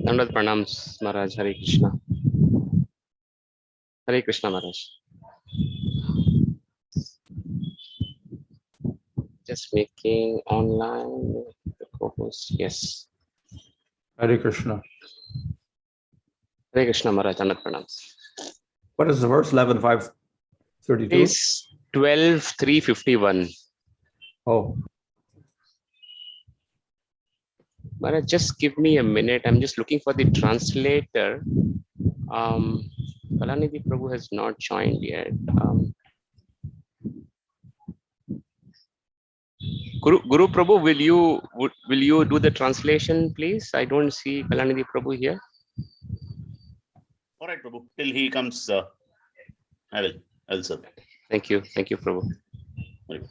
Dandavad pranams, Maharaj. Hare Kṛṣṇa. Hare Kṛṣṇa, Maharaj. Just making online the co-host. Yes. Hare Kṛṣṇa. Hare Kṛṣṇa, Maharaj. Dandavad pranams. What is the verse? 11:532. It's 12:351. Oh, Maharaj, just give me a minute. I'm just looking for the translator. Kalanidhi Prabhu has not joined yet. Guru Prabhu, will you do the translation, please? I don't see Kalanidhi Prabhu here. All right, Prabhu. Till he comes, I will. I'll serve. Thank you, Prabhu. Right.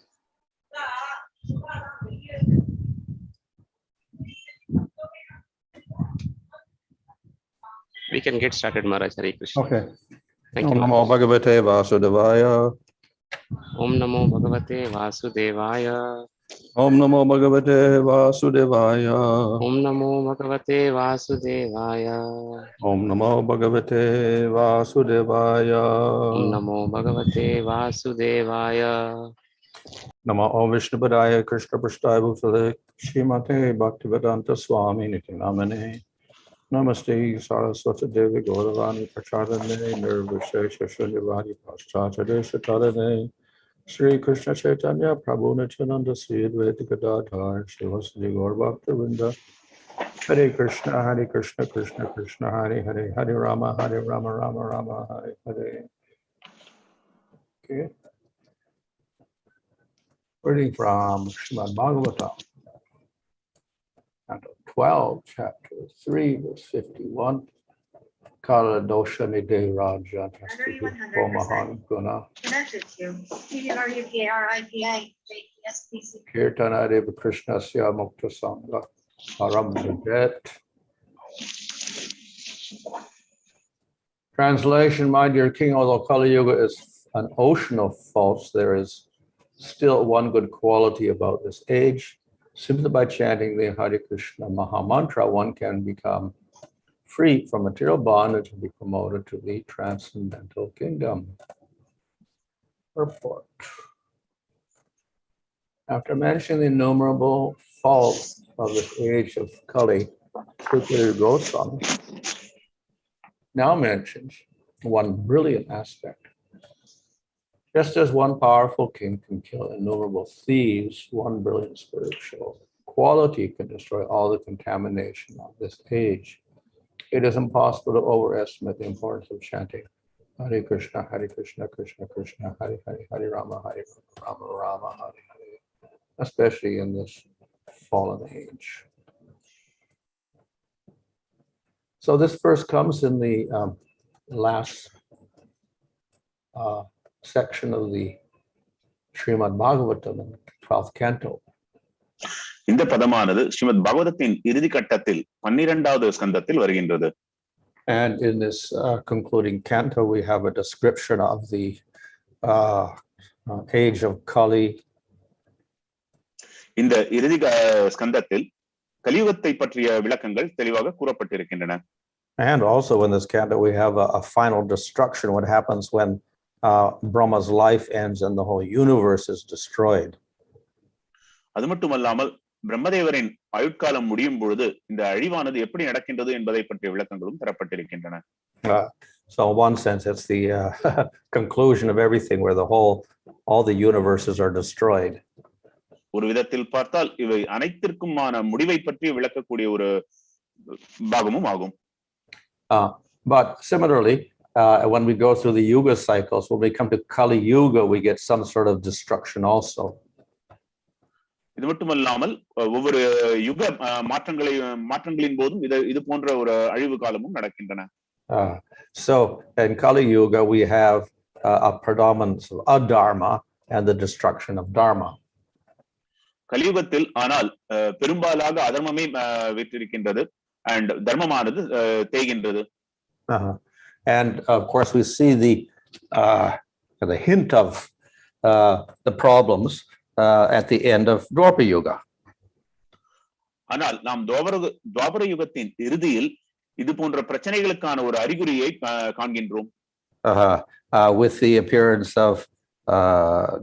We can get started, Maharaj. Hare Kṛṣṇa. okay. Thank you. Namo Bhagavate Vasudevaya. Om Namo Bhagavate Vasudevaya. Om Namo Bhagavate Vasudevaya. Om Namo Bhagavate Vasudevaya. Om Namo Bhagavate Vasudevaya. Om Namo Bhagavate Vasudevaya. Namo Om Vishnupadaya Krishna Prasthaya Bhutale Srimate Bhaktivedanta Swami Niti Namane. Namaste Saraswati Devi Gauravani Prachadane Nirvishesha Shunyavadi Paschachadesha Tadane Shri Krishna Caitanya Prabhu Nityananda Sri Advaita Gadadhar Srivasadi Gaur Bhaktivinoda Hare Kṛṣṇa Hare Kṛṣṇa Krishna Krishna Hare Hare Hare Rama Rama Rama Hare Hare. Okay. Reading from Srimad Bhagavatam, Canto 12, Chapter 3, verse 51. Kala doṣa-nidhe rājan asti mahā-mantra guṇaḥ. Connected to kīrtanād Kīrtanād kṛṣṇasya mukta-saṅgaḥ param vrajet. Translation, my dear King, although Kali Yuga is an ocean of faults, there is still one good quality about this age. Simply by chanting the Hare Kṛṣṇa mahā-mantra, one can become free from material bondage and be promoted to the transcendental kingdom. Purport. After mentioning the innumerable faults of this age of Kali, Srila Goswami now mentions one brilliant aspect. Just as one powerful king can kill innumerable thieves, one brilliant spiritual quality can destroy all the contamination of this age. It is impossible to overestimate the importance of chanting Hare Kṛṣṇa, Hare Kṛṣṇa, Krishna Krishna, Hare Hare, Hare Rama, Hare Rama, Rama Hare Hare, especially in this fallen age. So this verse comes in the last section of the Srimad Bhagavatam in the 12th canto. இந்த பதமானது ஸ்ரீமத் பாகவதத்தின் இறுதி கட்டத்தில் 12வது ஸ்கந்தத்தில் வருகின்றது. And in this concluding canto, we have a description of the age of Kali. இந்த இறுதி ஸ்கந்தத்தில் கலியுகத்தை பற்றிய விளக்கங்கள் தெளிவாக கூறப்பட்டிருக்கின்றன. And also in this canto, we have a final destruction, what happens when Brahma's life ends and the whole universe is destroyed. அது மட்டுமல்லாமல் பிரம்மதேவரின் ஆயுட்காலம் முடியும் பொழுது இந்த அழிவானது எப்படி நடக்கின்றது என்பதை பற்றிய விளக்கங்களும் தரப்பட்டிருக்கின்றன. So in one sense, it's the conclusion of everything where all the universes are destroyed. ஒரு விதத்தில் பார்த்தால் இவை அனைத்திற்குமான முடிவை பற்றி விளக்கக்கூடிய ஒரு பாகமும் ஆகும். But similarly, when we go through the Yuga cycles, when we come to Kali Yuga, we get some sort of destruction also. இது மட்டுமல்லாமல் ஒவ்வொரு யுக மாற்றங்களின் போதும் இது போன்ற ஒரு அழிவு காலமும் நடக்கின்றன. So in Kali Yuga, we have a predominance of adharma and the destruction of dharma. கலியுகத்தில் ஆனால் பெரும்பாலாக அதர்மமே வெற்றிருக்கின்றது and தர்மமானது தேய்கின்றது. And of course, we see the hint of the problems at the end of Dwapara Yuga. ஆனால் நாம் துவாபர யுகத்தின் இறுதியில் இது போன்ற பிரச்சனைகளுக்கான ஒரு அறிகுறியை காண்கின்றோம். With the appearance of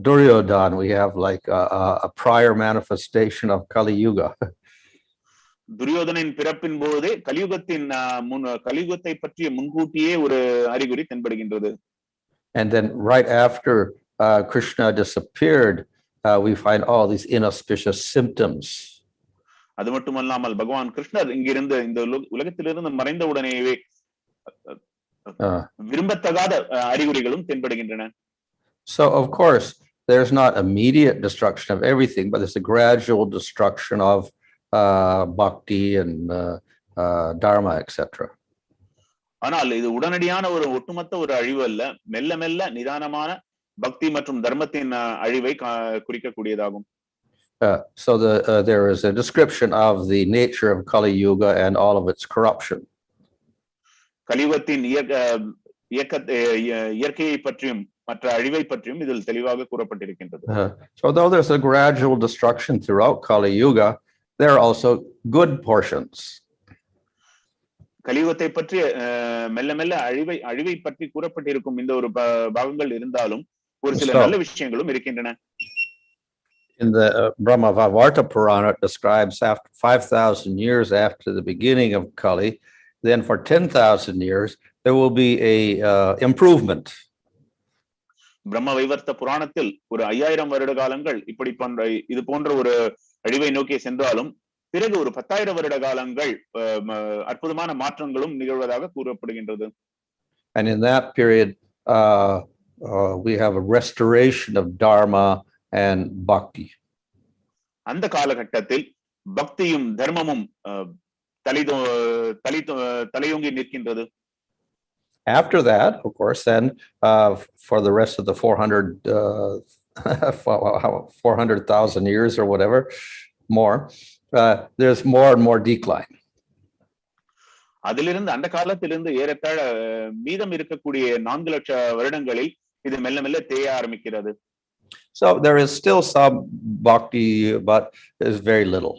Duryodhana, we have like a prior manifestation of Kali Yuga. துரியோதனின் பிறப்பின் போதே கலியுகத்தை பற்றிய முன்கூட்டியே ஒரு அறிகுறி தென்படுகின்றது. And then right after Krishna disappeared, we find all these inauspicious symptoms. அது மட்டுமல்லாமல் பகவான் கிருஷ்ணர் இங்கிருந்து இந்த உலகத்திலிருந்து மறைந்த உடனேயே விரும்பத்தகாத அறிகுறிகளும் தென்படுகின்றன. So of course there's not immediate destruction of everything, but there's a gradual destruction of bhakti and dharma, etc. ஆனால் இது உடனடியான ஒரு ஒட்டுமொத்த ஒரு அழிவு அல்ல, மெல்ல மெல்ல நிதானமான பக்தி மற்றும் தர்மத்தின் அழிவை குறிக்கக்கூடியதாகும். So there is a description of the nature of Kali Yuga and all of its corruption. கலியுகத்தின் இயற்கையை பற்றியும் மற்ற அழிவை பற்றியும் இதில் தெளிவாக கூறப்பட்டிருக்கின்றது. So though there's a gradual destruction throughout Kali Yuga, there are also good portions. கலியுகத்தை பற்றி மெல்ல மெல்ல அழிவை பற்றி கூறப்பட்டிருக்கும் இந்த ஒரு பாகங்கள் இருந்தாலும் ஒரு சில நல்ல விஷயங்களும் இருக்கின்றன. In the Brahma-vaivarta Purana, it describes after 5,000 years after the beginning of Kali, then for 10,000 years, there will be a improvement. பிரம்ம வைவர்த்த புராணத்தில் ஒரு 5000 வருட காலங்கள் இது போன்ற ஒரு அழிவை நோக்கி சென்றாலும் பிறகு ஒரு 10,000 வருட காலங்கள் அற்புதமான மாற்றங்களும் நிகழ்வதாக கூறப்படுகின்றது. And in that period, we have a restoration of dharma and bhakti. அந்த காலகட்டத்தில் பக்தியும் தர்மமும் தலையோங்கி நிற்கின்றது. After that, of course, then for the rest of the 400,000 years or whatever more, there's more and more decline. அதிலிருந்து அந்த காலத்திலிருந்து ஏறத்தாழ மீதம் இருக்கக்கூடிய 4 லட்சம் வருடங்களில் இது மெல்ல மெல்ல தேய ஆரம்பிக்கிறது. So there is still some bhakti, but there's very little.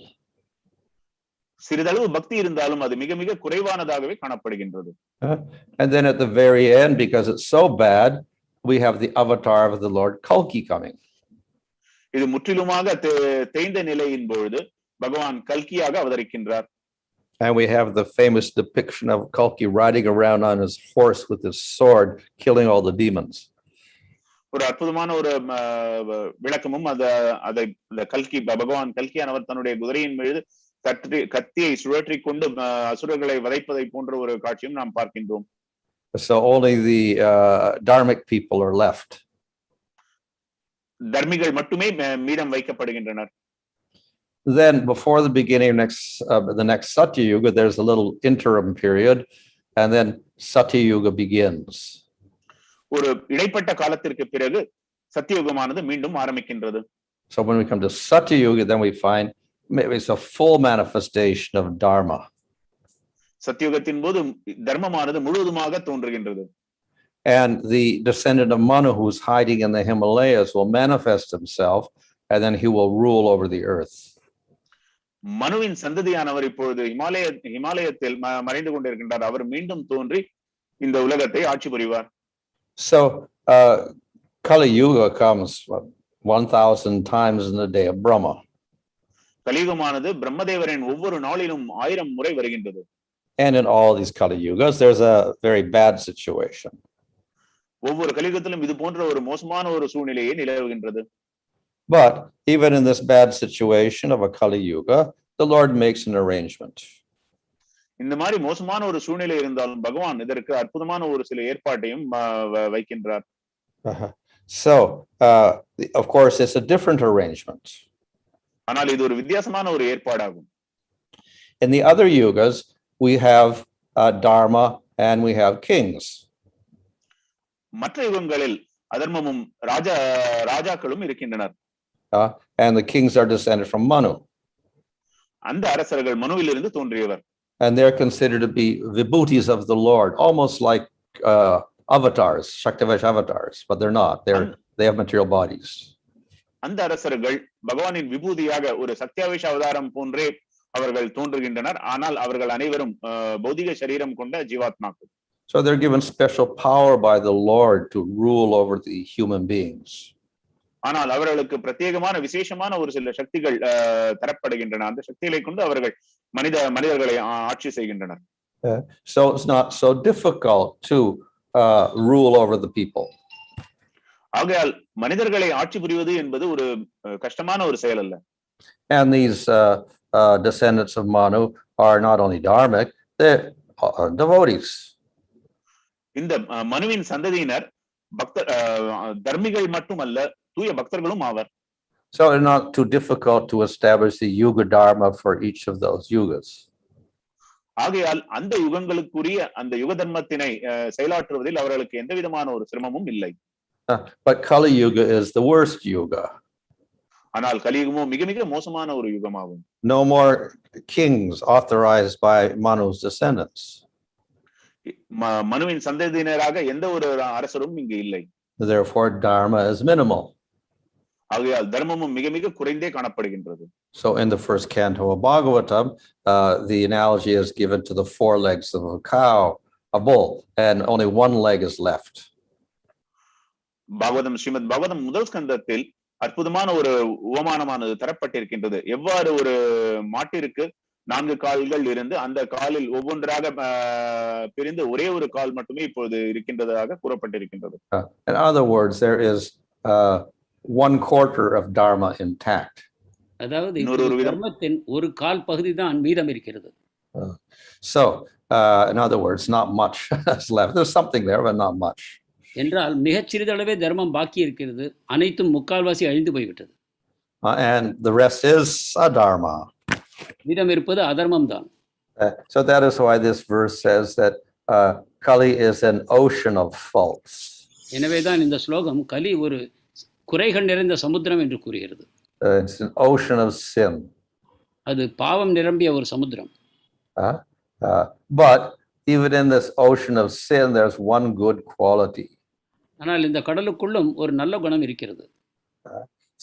சிறிதளவு பக்தி இருந்தாலும் அது மிக மிக குறைவானதாகவே காணப்படுகின்றது. And then at the very end, because it's so bad, we have the avatar of the Lord Kalki coming. இது முற்றிலுமாக தேய்ந்த நிலையின் பொழுது பகவான் கல்கியாக அவதரிக்கின்றார். And we have the famous depiction of Kalki riding around on his horse with his sword, killing all the demons. ஒரு அற்புதமான ஒரு விளக்கமும் அதை கல்கி பகவான் கல்கியானவர் தன்னுடைய குதிரையின் மீது கத்தியை சுழற்றி கொண்டு அசுரர்களை வதைப்பதை போன்ற ஒரு காட்சியும் நாம் பார்க்கின்றோம். So only the dharmic people are left. தர்மிகள் மட்டுமே மீதம் வைக்கப்படுகின்றனர். Then before the beginning of the next Satya Yuga, there's a little interim period, and then Satya Yuga begins. ஒரு இடைப்பட்ட காலத்திற்கு பிறகு சத்தியுகமானது மீண்டும் ஆரம்பிக்கின்றது. So when we come to Satya Yuga, then we find maybe it's a full manifestation of dharma. சத்தியுகத்தின் போது தர்மமானது முழுவதுமாக தோன்றுகின்றது. And the descendant of Manu, who's hiding in the Himalayas, will manifest himself, and then he will rule over the earth. மனுவின் சந்ததியானவர் இப்பொழுது ஹிமாலயத்தில் மறைந்து கொண்டிருக்கின்றார். அவர் மீண்டும் தோன்றி இந்த உலகத்தை ஆட்சி புரிவார். So Kali Yuga comes 1,000 times in the day of Brahma. கலியுகமானது பிரம்மதேவரின் ஒவ்வொரு நாளிலும் 1000 முறை வருகின்றது. And in all these Kali Yugas, there's a very bad situation. ஒவ்வொரு கலியுகத்திலும் இது போன்ற ஒரு மோசமான ஒரு சூழ்நிலையே நிலவுகின்றது. But even in this bad situation of a Kali Yuga, the Lord makes an arrangement. இந்த மாதிரி மோசமான ஒரு சூழ்நிலை இருந்தாலும் பகவான் இதற்கு அற்புதமான ஒரு சில ஏற்பாட்டையும் வைக்கின்றார். So of course it's a different arrangement. ஆனால் இது ஒரு வித்தியாசமான ஒரு ஏற்பாடாகும். In the other yugas, we have dharma and we have kings. மற்ற யுகங்களில் அதர்மமும் ராஜாக்களும் இருக்கின்றனர். And the kings are descended from Manu. அந்த அரசர்கள் மனுவிலிருந்து தோன்றியவர். And they're considered to be vibhutis of the Lord, almost like avatars, Shaktivesh avatars, but they're not. They have material bodies. அந்த அரசர்கள் பகவானின் விபூதியாக ஒரு சக்தியாவேஷ அவதாரம் போன்றே அவர்கள் தோன்றுகின்றனர். ஆனால் அவர்கள் அனைவரும் பௌதிக சரீரம் கொண்ட ஜீவாத்மாக்கள். So they're given special power by the Lord to rule over the human beings. ஆனால் அவர்களுக்கு பிரத்யேகமான விசேஷமான ஒரு சில சக்திகள் தரப்படுகின்றன. அந்த சக்திகளை கொண்டு அவர்கள் மனிதர்களை ஆட்சி செய்கின்றனர். So it's not so difficult to rule over the people. ஆகையால் மனிதர்களை ஆட்சி புரிவது என்பது ஒரு கஷ்டமான ஒரு செயல் அல்ல. And these descendants of Manu are not only dharmic, they're devotees. இந்த மனுவின் சந்ததியினர் தர்மிகள் மட்டுமல்ல, தூய பக்தர்களும் ஆவர். So it's not too difficult to establish the Yuga Dharma for each of those yugas. ஆகையால் அந்த யுகங்களுக்குரிய அந்த யுக தர்மத்தினை செயலாற்றுவதில் அவர்களுக்கு எந்த விதமான ஒரு சிரமமும் இல்லை. But Kali Yuga is the worst yuga. ஆனால் கலியுகமோ மிக மிக மோசமான ஒரு யுகமாகும். No more kings authorized by Manu's descendants. மனுவின் சந்ததியினராக எந்த ஒரு அரசரும் இங்கு இல்லை. Therefore, dharma is minimal. ஆகையால் தர்மமும் மிக மிக குறைந்தே காணப்படுகின்றது. So in the first canto of Bhagavatam, the analogy is given to the four legs of a cow, a bull, and only one leg is left. Srimad Bhagavatam முதல் ஸ்கந்தத்தில் அற்புதமான ஒரு உவமானமானது தரப்பட்டிருக்கின்றது. எவ்வாறு ஒரு மாட்டிற்கு 4 கால்கள் இருந்து அந்த காலில் ஒவ்வொன்றாக பிரிந்து ஒரே ஒரு கால் மட்டுமே இப்பொழுது இருக்கின்றதாக கூறப்பட்டிருக்கின்றது. In other words, there is 1/4 of dharma intact. அதாவது தர்மத்தின் ஒரு கால் பகுதி தான் மீதம் இருக்கிறது. So in other words, not much is left. There's something there, but not much. என்றால் மிகச் சிறிதளவே தர்மம் பாக்கி இருக்கிறது. அனைத்தும் முக்கால்வாசி அழிந்து போய்விட்டது. And the rest is adharma. மீதம் இருப்பது அதர்மம் தான். So that is why this verse says that Kali is an ocean of faults. எனவே தான் இந்த ஸ்லோகம் கலி ஒரு குறைகள் நிறைந்த சமுத்திரம் என்று கூறுகிறது. It's an ocean of sin. அது பாவம் நிரம்பிய ஒரு சமுத்திரம். But even in this ocean of sin, there's one good quality. ஆனால் இந்த கடலுக்குள்ளும் ஒரு நல்ல குணம் இருக்கிறது.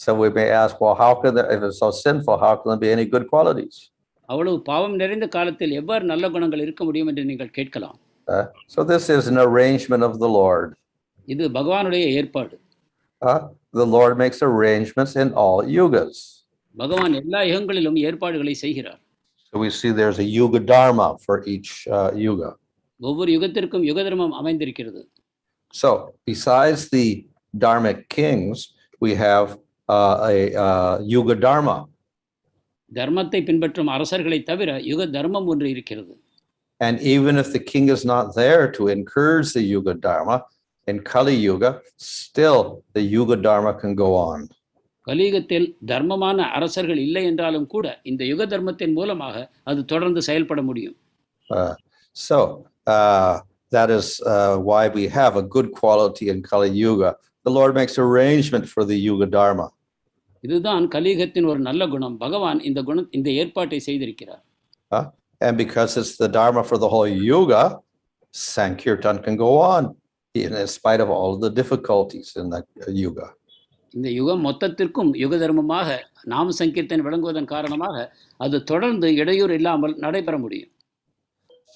So we may ask, well, how can there, if it's so sinful, how can there be any good qualities? அவ்வளவு பாவம் நிறைந்த காலத்தில் எவ்வாறு நல்ல குணங்கள் இருக்க முடியும் என்று நீங்கள் கேட்கலாம். So this is an arrangement of the Lord. இது பகவானுடைய ஏற்பாடு. The Lord makes arrangements in all yugas. பகவான் எல்லா யுகங்களிலும் ஏற்பாடுகளை செய்கிறார். So we see there's a Yuga Dharma for each yuga. ஒவ்வொரு யுகத்திற்கும் யுக தர்மம் அமைந்திருக்கிறது. So besides the dharmic kings, we have a Yuga Dharma. தர்மத்தை பின்பற்றும் அரசர்களை தவிர யுக தர்மம் ஒன்று இருக்கிறது. And even if the king is not there to encourage the Yuga Dharma, in Kali Yuga, still the Yuga Dharma can go on. கலியுகத்தில் தர்மமான அரசர்கள் இல்லை என்றாலும் கூட இந்த யுக தர்மத்தின் மூலமாக அது தொடர்ந்து செயல்பட முடியும். So that is why we have a good quality in Kali Yuga. The Lord makes arrangement for the Yuga Dharma. இதுதான் கலியுகத்தின் ஒரு நல்ல குணம். பகவான் இந்த ஏற்பாட்டை செய்திருக்கிறார். And because it's the Dharma for the whole Yuga, Sankirtan can go on in spite of all the difficulties in that Yuga. இந்த யுகம் மொத்தத்திற்கும் யுக தர்மமாக நாம சங்கீர்த்தன் விளங்குவதன் காரணமாக அது தொடர்ந்து இடையூறு இல்லாமல் நடைபெற முடியும்.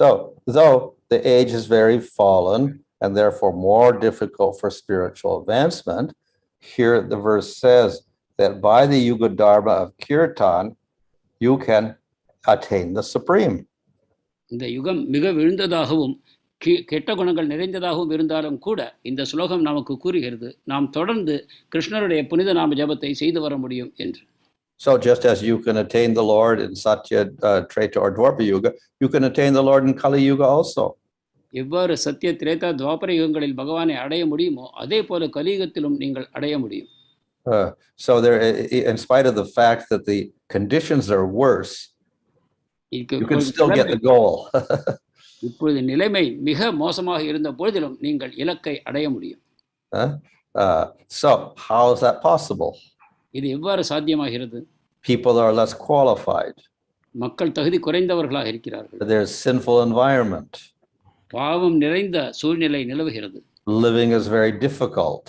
So though the age is very fallen and therefore more difficult for spiritual advancement, here the verse says that by the Yuga Dharma of Kirtan, you can attain the supreme. இந்த யுகம் மிக விழுந்ததாகவும் கெட்ட குணங்கள் நிறைந்ததாகவும் இருந்தாலும் கூட இந்த ஸ்லோகம் நமக்கு கூறுகிறது நாம் தொடர்ந்து கிருஷ்ணருடைய புனித நாம ஜபத்தை செய்து வர முடியும் என்று. So just as you can attain the Lord in Satya, Treta or Dwapara Yuga, you can attain the Lord in Kali Yuga also. எவ்வாறு சத்திய திரேதா துவாபர யுகங்களில் பகவானை அடைய முடியுமோ அதே போல கலியுகத்திலும் நீங்கள் அடைய முடியும். So there, in spite of the fact that the conditions are worse, you can still get the goal. இப்பொழுது நிலைமை மிக மோசமாக இருந்த பொழுதிலும் நீங்கள் இலக்கை அடைய முடியும். So how is that possible? இது எவ்வாறு சாத்தியமாகிறது? People are less qualified. மக்கள் தகுதி குறைந்தவர்களாக இருக்கிறார்கள். There's sinful environment. பாவம் நிறைந்த சூழ்நிலை நிலவுகிறது. Living is very difficult.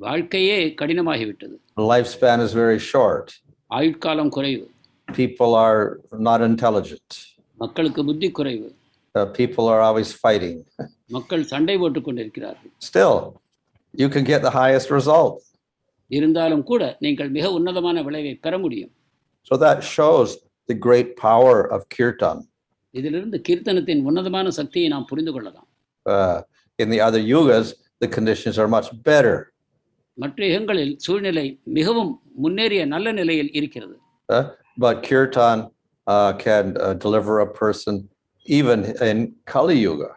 வாழ்க்கையே கடினமாகிவிட்டது. Lifespan is very short. ஆயுட்காலம் குறைவு. people are not intelligent. மக்களுக்கு புத்தி குறைவு. People are always fighting. மக்கள் சண்டை போட்டுக் கொண்டிருக்கிறார்கள். Still, you can get the highest result. இருந்தாலும் கூட நீங்கள் மிக உன்னதமான விளைவை பெற முடியும். So that shows the great power of kirtan. இதிலிருந்து கீர்த்தனத்தின் உன்னதமான சக்தியை நாம் புரிந்து கொள்ளலாம். In the other yugas, the conditions are much better. மற்ற யுகங்களில் சூழ்நிலை மிகவும் முன்னேறிய நல்ல நிலையில் இருக்கிறது. But kirtan can deliver a person even in Kali Yuga.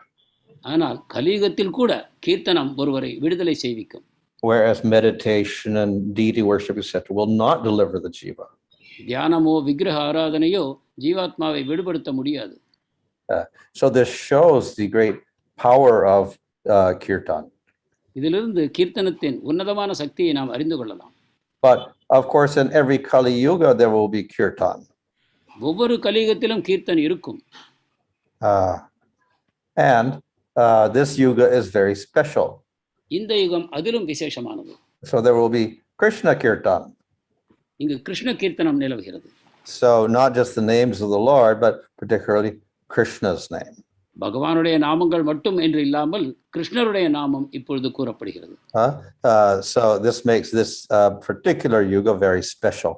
ஆனால் கலியுகத்தில் கூட கீர்த்தனம் ஒருவரை விடுதலை செய்விக்கும். Whereas meditation and deity worship, etc., will not deliver the jiva. தியானமோ விக்கிரக ஆராதனையோ ஜீவாத்மாவை விடுபடுத்த முடியாது. So this shows the great power of kirtan. இதிலிருந்து கீர்த்தனத்தின் உன்னதமான சக்தியை நாம் அறிந்து கொள்ளலாம். But of course, in every Kali Yuga, there will be kirtan. ஒவ்வொரு கலியுகத்திலும் கீர்த்தன் இருக்கும். And this yuga is very special. இந்த யுகம் அதிலும் விசேஷமானது. So there will be Krishna kirtan. இங்கு கிருஷ்ண கீர்த்தனம் நிலவுகிறது. So not just the names of the Lord, but particularly Krishna's name. பகவானுடைய நாமங்கள் மட்டும் என்று இல்லாமல் கிருஷ்ணருடைய நாமம் இப்பொழுது கூறப்படுகிறது. So this makes this particular yuga very special.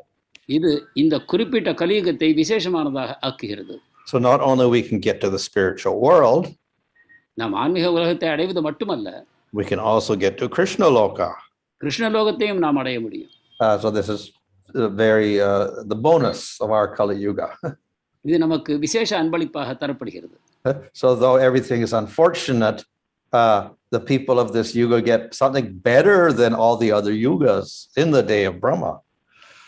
இது இந்த குறிப்பிட்ட கலியுகத்தை விசேஷமானதாக ஆக்குகிறது. So not only we can get to the spiritual world, நாம் ஆன்மீக உலகத்தை அடைவது மட்டுமல்ல, we can also get to Krishna loka. Krishna லோகத்தையும் நாம் அடைய முடியும். So this is the bonus of our Kali Yuga. இது நமக்கு விசேஷ அன்பளிப்பாக தரப்படுகிறது. So though everything is unfortunate, the people of this yuga get something better than all the other yugas in the day of Brahma.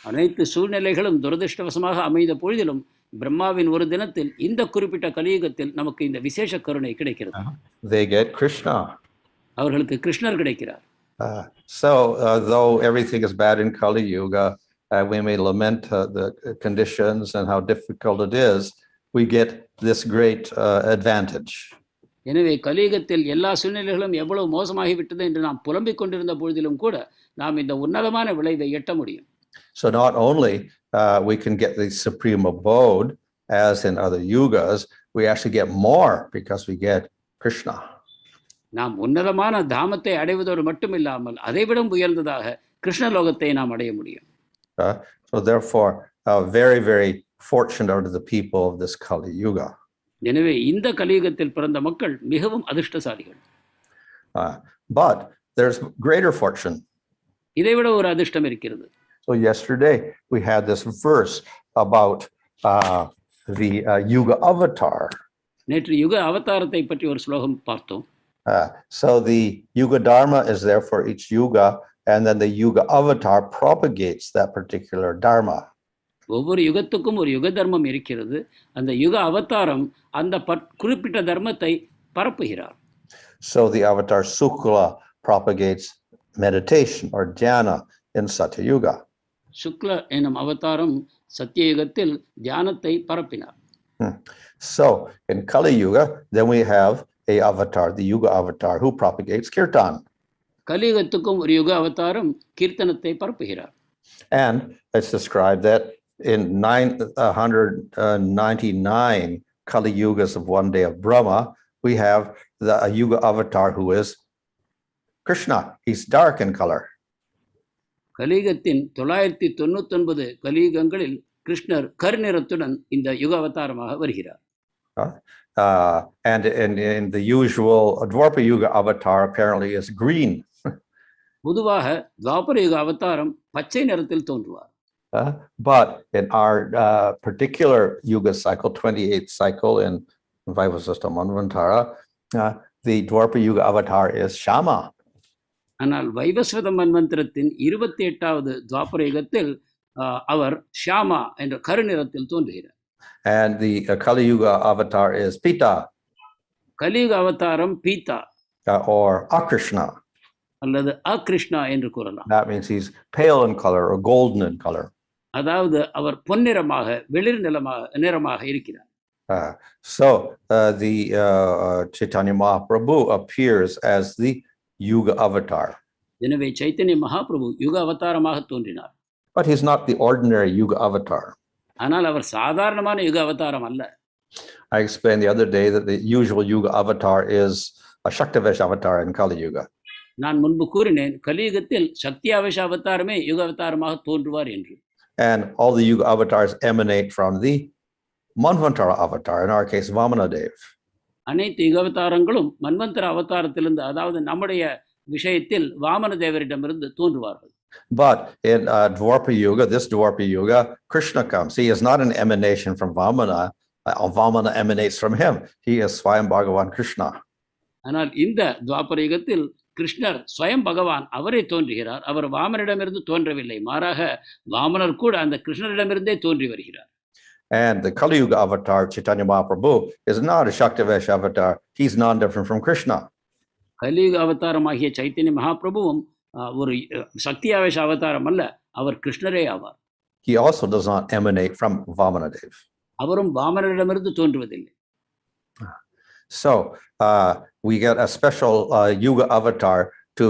அனைத்து சூழ்நிலைகளும் துரதிருஷ்டவசமாக அமைந்த பொழுதிலும் பிரம்மாவின் ஒரு தினத்தில் இந்த குறிப்பிட்ட கலியுகத்தில் நமக்கு இந்த விசேஷ கருணை கிடைக்கிறது. They get Krishna. அவர்களுக்கு கிருஷ்ணர் கிடைக்கிறார். So though everything is bad in Kali Yuga, we may lament the conditions and how difficult it is, we get this great advantage. எனவே கலியுகத்தில் எல்லா சூழ்நிலைகளும் எவ்வளவு மோசமாகிவிட்டது என்று நாம் புலம்பிக் கொண்டிருந்த பொழுதிலும் கூட நாம் இந்த உன்னதமான விளைவை எட்ட முடியும். So not only we can get the supreme abode as in other yugas, we actually get more because we get Krishna. நாம் உன்னதமான தாமத்தை அடைவதோடு மட்டுமில்லாமல் அதைவிட உயர்ந்ததாக கிருஷ்ண லோகத்தை நாம் அடைய முடியும். So therefore, very, very fortunate are the people of this Kali Yuga. எனவே இந்த கலியுகத்தில் பிறந்த மக்கள் மிகவும் அதிர்ஷ்டசாலிகள். But there's greater fortune. இதைவிட ஒரு அதிர்ஷ்டம் இருக்கிறது. So yesterday we had this verse about the Yuga Avatar. நேற்று யுக அவதாரத்தை பற்றி ஒரு ஸ்லோகம் பார்த்தோம். So the Yuga Dharma is there for each yuga, and then the Yuga Avatar propagates that particular Dharma. ஒவ்வொரு யுகத்துக்கும் ஒரு யுக தர்மம் இருக்கிறது. அந்த யுக அவதாரம் அந்த குறிப்பிட்ட தர்மத்தை பரப்புகிறார். So the Avatar Sukla propagates meditation or dhyana in Satya Yuga. சுக்ல எனும் அவதாரம் சத்தியயுகத்தில் தியானத்தை பரப்பினார். So in Kali Yuga, then we have a avatar, the Yuga Avatar, who propagates kirtan. கலியுகத்துக்கும் ஒரு யுக அவதாரம் கீர்த்தனத்தை பரப்புகிறார். And it's described that in 999 Kali Yugas of one day of Brahma, we have the Yuga Avatar who is Krishna. He's dark in color. கலியுகத்தின் 999 கலியுகங்களில் கிருஷ்ணர் கருநிறத்துடன் இந்த யுக அவதாரமாக வருகிறார். And in the usual Dwapara Yuga Avatar apparently is green. பொதுவாக துவாபர யுக அவதாரம் பச்சை நிறத்தில் தோன்றுவார். But in our particular Yuga cycle, 28th cycle in Vaivasista Manvantara, the Dwapara Yuga Avatar is Shama. ஆனால் வைவஸ்வத மன்வந்திரத்தின் 28வது துவாபர யுகத்தில் அவர் ஷியாமா என்ற கருநிறத்தில் தோன்றுகிறார். And the Kali Yuga Avatar is Pita. கலியுக அவதாரம் பீதா or Akrishna. அல்லது அகிருஷ்ணா என்று கூறலாம். That means he's pale in color or golden in color. அதாவது அவர் பொன்னிறமாக வெளிர் நிறமாக இருக்கிறார். So the Caitanya Mahaprabhu appears as the Yuga Avatar. எனவே சைத்தன்ய மகாபிரபு யுக அவதாரமாக தோன்றினார். But he's not the ordinary Yuga Avatar. ஆனால் அவர் சாதாரணமான யுக அவதாரம் அல்ல. I explained the other day that the usual Yuga Avatar is a Shaktivesh Avatar in Kali Yuga. நான் முன்பு கூறினேன், கலியுகத்தில் சக்தியாவேஷ அவதாரமே யுக அவதாரமாக தோன்றுவார் என்று. And all the Yuga Avatars emanate from the mahā-mantra avatar, in our case, Vamanadev. அனைத்து யுக அவதாரங்களும் மன்வந்தர அவதாரத்திலிருந்து, அதாவது நம்முடைய விஷயத்தில் Vamana தேவரிடமிருந்து தோன்றுவார்கள். But in Dwapara Yuga, this Dwapara Yuga, Krishna comes. He is not an emanation from Vamana. Vamana emanates from him. He is Swayam Bhagavan Krishna. ஆனால் இந்த துவாபர யுகத்தில் கிருஷ்ணர் ஸ்வயம் பகவான் அவரே தோன்றுகிறார். அவர் வாமனிடமிருந்து தோன்றவில்லை, மாறாக வாமனர் கூட அந்த கிருஷ்ணரிடமிருந்தே தோன்றி வருகிறார். And the Kali Yuga avatar, Chaitanya Mahaprabhu, is not a Shaktivesh avatar. He's non-different from Krishna. கலியுக அவதாரமாகிய சைத்தன்ய மகாபிரபுவும் ஒரு சக்தியாவேஷ அவதாரம் அல்ல, அவர் கிருஷ்ணரே ஆவார். He also does not emanate from Vamanadev. அவரும் வாமனரிடமிருந்து தோன்றுவதில்லை. So we get a special Yuga avatar to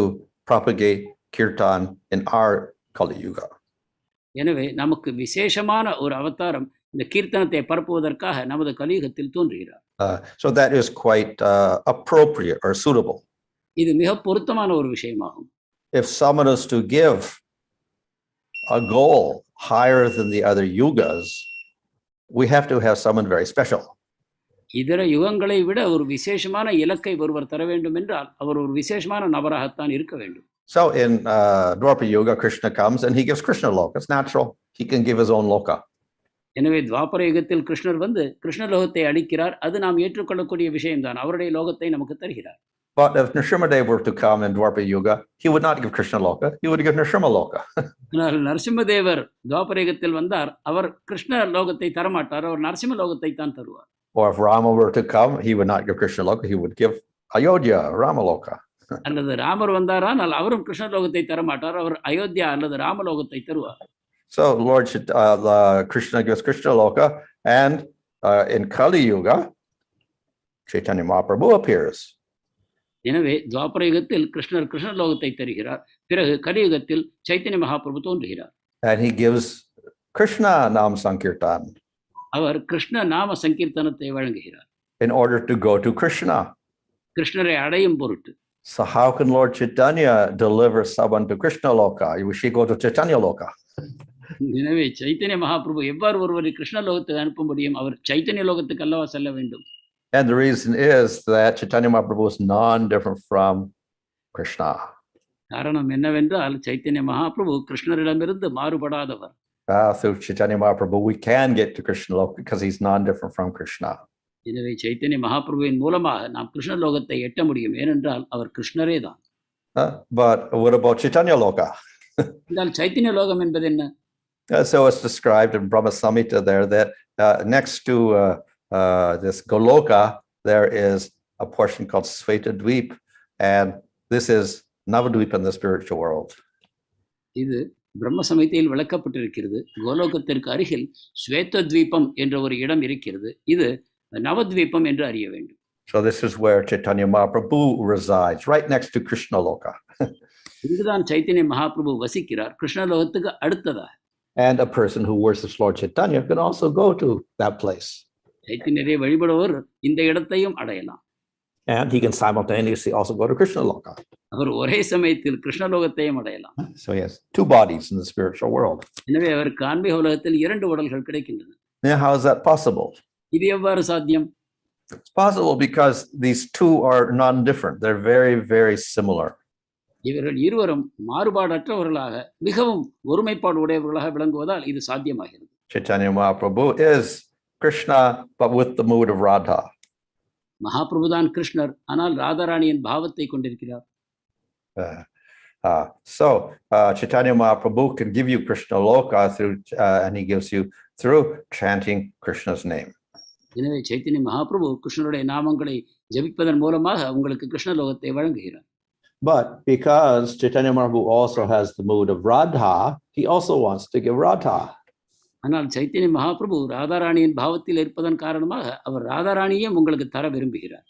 propagate kirtan in our Kali Yuga. எனவே நமக்கு விசேஷமான ஒரு அவதாரம் இந்த கீர்த்தனத்தை பரப்புவதற்காக நமது கலியுகத்தில் தோன்றுகிறார். So that is quite appropriate or suitable. இது மிக பொருத்தமான ஒரு விஷயமாகும். If someone is to give a goal higher than the other yugas, we have to have someone very special. இதர யுகங்களை விட ஒரு விசேஷமான இலக்கை ஒருவர் தர வேண்டும் என்றால் அவர் ஒரு விசேஷமான நபராகத்தான் இருக்க வேண்டும். So in Dwapara Yuga, Krishna comes and he gives Krishna loka. It's natural. He can give his own loka. எனவே துவாபர யுகத்தில் கிருஷ்ணர் வந்து கிருஷ்ண லோகத்தை அளிக்கிறார். அது நாம் ஏற்றுக்கொள்ளக்கூடிய விஷயம்தான். அவருடைய லோகத்தை நமக்கு தருகிறார். But if Nrsimhadev were to come in Dwapara Yuga, he would not give Krishna loka. He would give Nrsimha loka. ஆனால் நரசிம்மதேவர் துவாபர யுகத்தில் வந்தார். அவர் கிருஷ்ண லோகத்தை தரமாட்டார். அவர் நரசிம்ம லோகத்தை தான் தருவார். Or if Rama were to come, he would not give Krishna loka. He would give Ayodhya, Rama loka. அல்லது ராமர் வந்தாரானால் அவரும் கிருஷ்ண லோகத்தை தரமாட்டார். அவர் அயோத்தியா அல்லது ராமலோகத்தை தருவார். So Lord Krishna gives Krishna loka, and in Kali Yuga, Chaitanya Mahaprabhu appears. எனவே துவாபர யுகத்தில் கிருஷ்ணர் கிருஷ்ண லோகத்தை தருகிறார். பிறகு கலியுகத்தில் Chaitanya Mahaprabhu தோன்றுகிறார். And he gives Krishna Nam Sankirtan. அவர் கிருஷ்ண நாம சங்கீர்த்தனத்தை வழங்குகிறார். In order to go to Krishna. கிருஷ்ணரை அடையும் பொருட்டு. So how can Lord Caitanya deliver someone to Krishna loka? We should go to Chaitanya loka. எனவே சைத்தன்ய மகாபிரபு எவ்வாறு ஒருவரை கிருஷ்ண லோகத்துக்கு அனுப்ப முடியும்? அவர் சைத்தன்ய லோகத்துக்கு அல்லவா செல்ல வேண்டும். And the reason is that Chaitanya Mahaprabhu is non-different from Krishna. காரணம் என்னவென்றால் Chaitanya Mahaprabhu கிருஷ்ணரிடமிருந்து மாறுபடாதவர். Through Chaitanya Mahaprabhu, we can get to Krishna loka because he's non-different from Krishna. எனவே சைத்தன்ய மகாபிரபுவின் மூலமாக நாம் கிருஷ்ண லோகத்தை எட்ட முடியும். ஏனென்றால் அவர் கிருஷ்ணரே தான். But what about Chaitanya loka? என்றால் சைத்தன்ய லோகம் என்பது என்ன? So it's described in Brahma Samhita there that next to this Goloka, there is a portion called Sveta Dweep, and this is Navadweep in the spiritual world. இது பிரம்ம சமயத்தில் விளக்கப்பட்டிருக்கிறது. கோலோகத்திற்கு அருகில் ஸ்வேத துவீபம் என்ற ஒரு இடம் இருக்கிறது. இது நவத்வீபம் என்று அறிய வேண்டும். So this is where Chaitanya Mahaprabhu resides, right next to Krishna loka. இங்குதான் சைத்தன்ய மகாபிரபு வசிக்கிறார், கிருஷ்ண லோகத்துக்கு அடுத்ததாக. And a person who worships Lord Caitanya can also go to that place. சைத்தன்யரை வழிபடுவர் இந்த இடத்தையும் அடையலாம். And he can simultaneously also go to Krishna loka. அவர் ஒரே சமயத்தில் கிருஷ்ண லோகத்தையும் அடையலாம். So he has two bodies in the spiritual world. எனவே அவருக்கு ஆன்மீக உலகத்தில் இரண்டு உடல்கள் கிடைக்கின்றன. Now how is that possible? இது எவ்வாறு சாத்தியம்? It's possible because these two are non-different. They're very, very similar. இவர்கள் இருவரும் மாறுபாடற்றவர்களாக மிகவும் ஒருமைப்பாடு உடையவர்களாக விளங்குவதால் இது சாத்தியமாகிறது. Chaitanya Mahaprabhu is Krishna, but with the mood of Radha. Mahaprabhu தான் கிருஷ்ணர், ஆனால் ராதாராணியின் பாவத்தை கொண்டிருக்கிறார். So Chaitanya Mahaprabhu can give you Krishna loka through, and he gives you through chanting Krishna's name. எனவே சைத்தன்ய மகாபிரபு கிருஷ்ணருடைய நாமங்களை ஜபிப்பதன் மூலமாக உங்களுக்கு கிருஷ்ண லோகத்தை வழங்குகிறார். But because Chaitanya Mahaprabhu also has the mood of Radha, he also wants to give Radha. ஆனால் சைத்தன்ய மகாபிரபு ராதாராணியின் பாவத்தில் இருப்பதன் காரணமாக அவர் ராதாராணியும் உங்களுக்கு தர விரும்புகிறார்.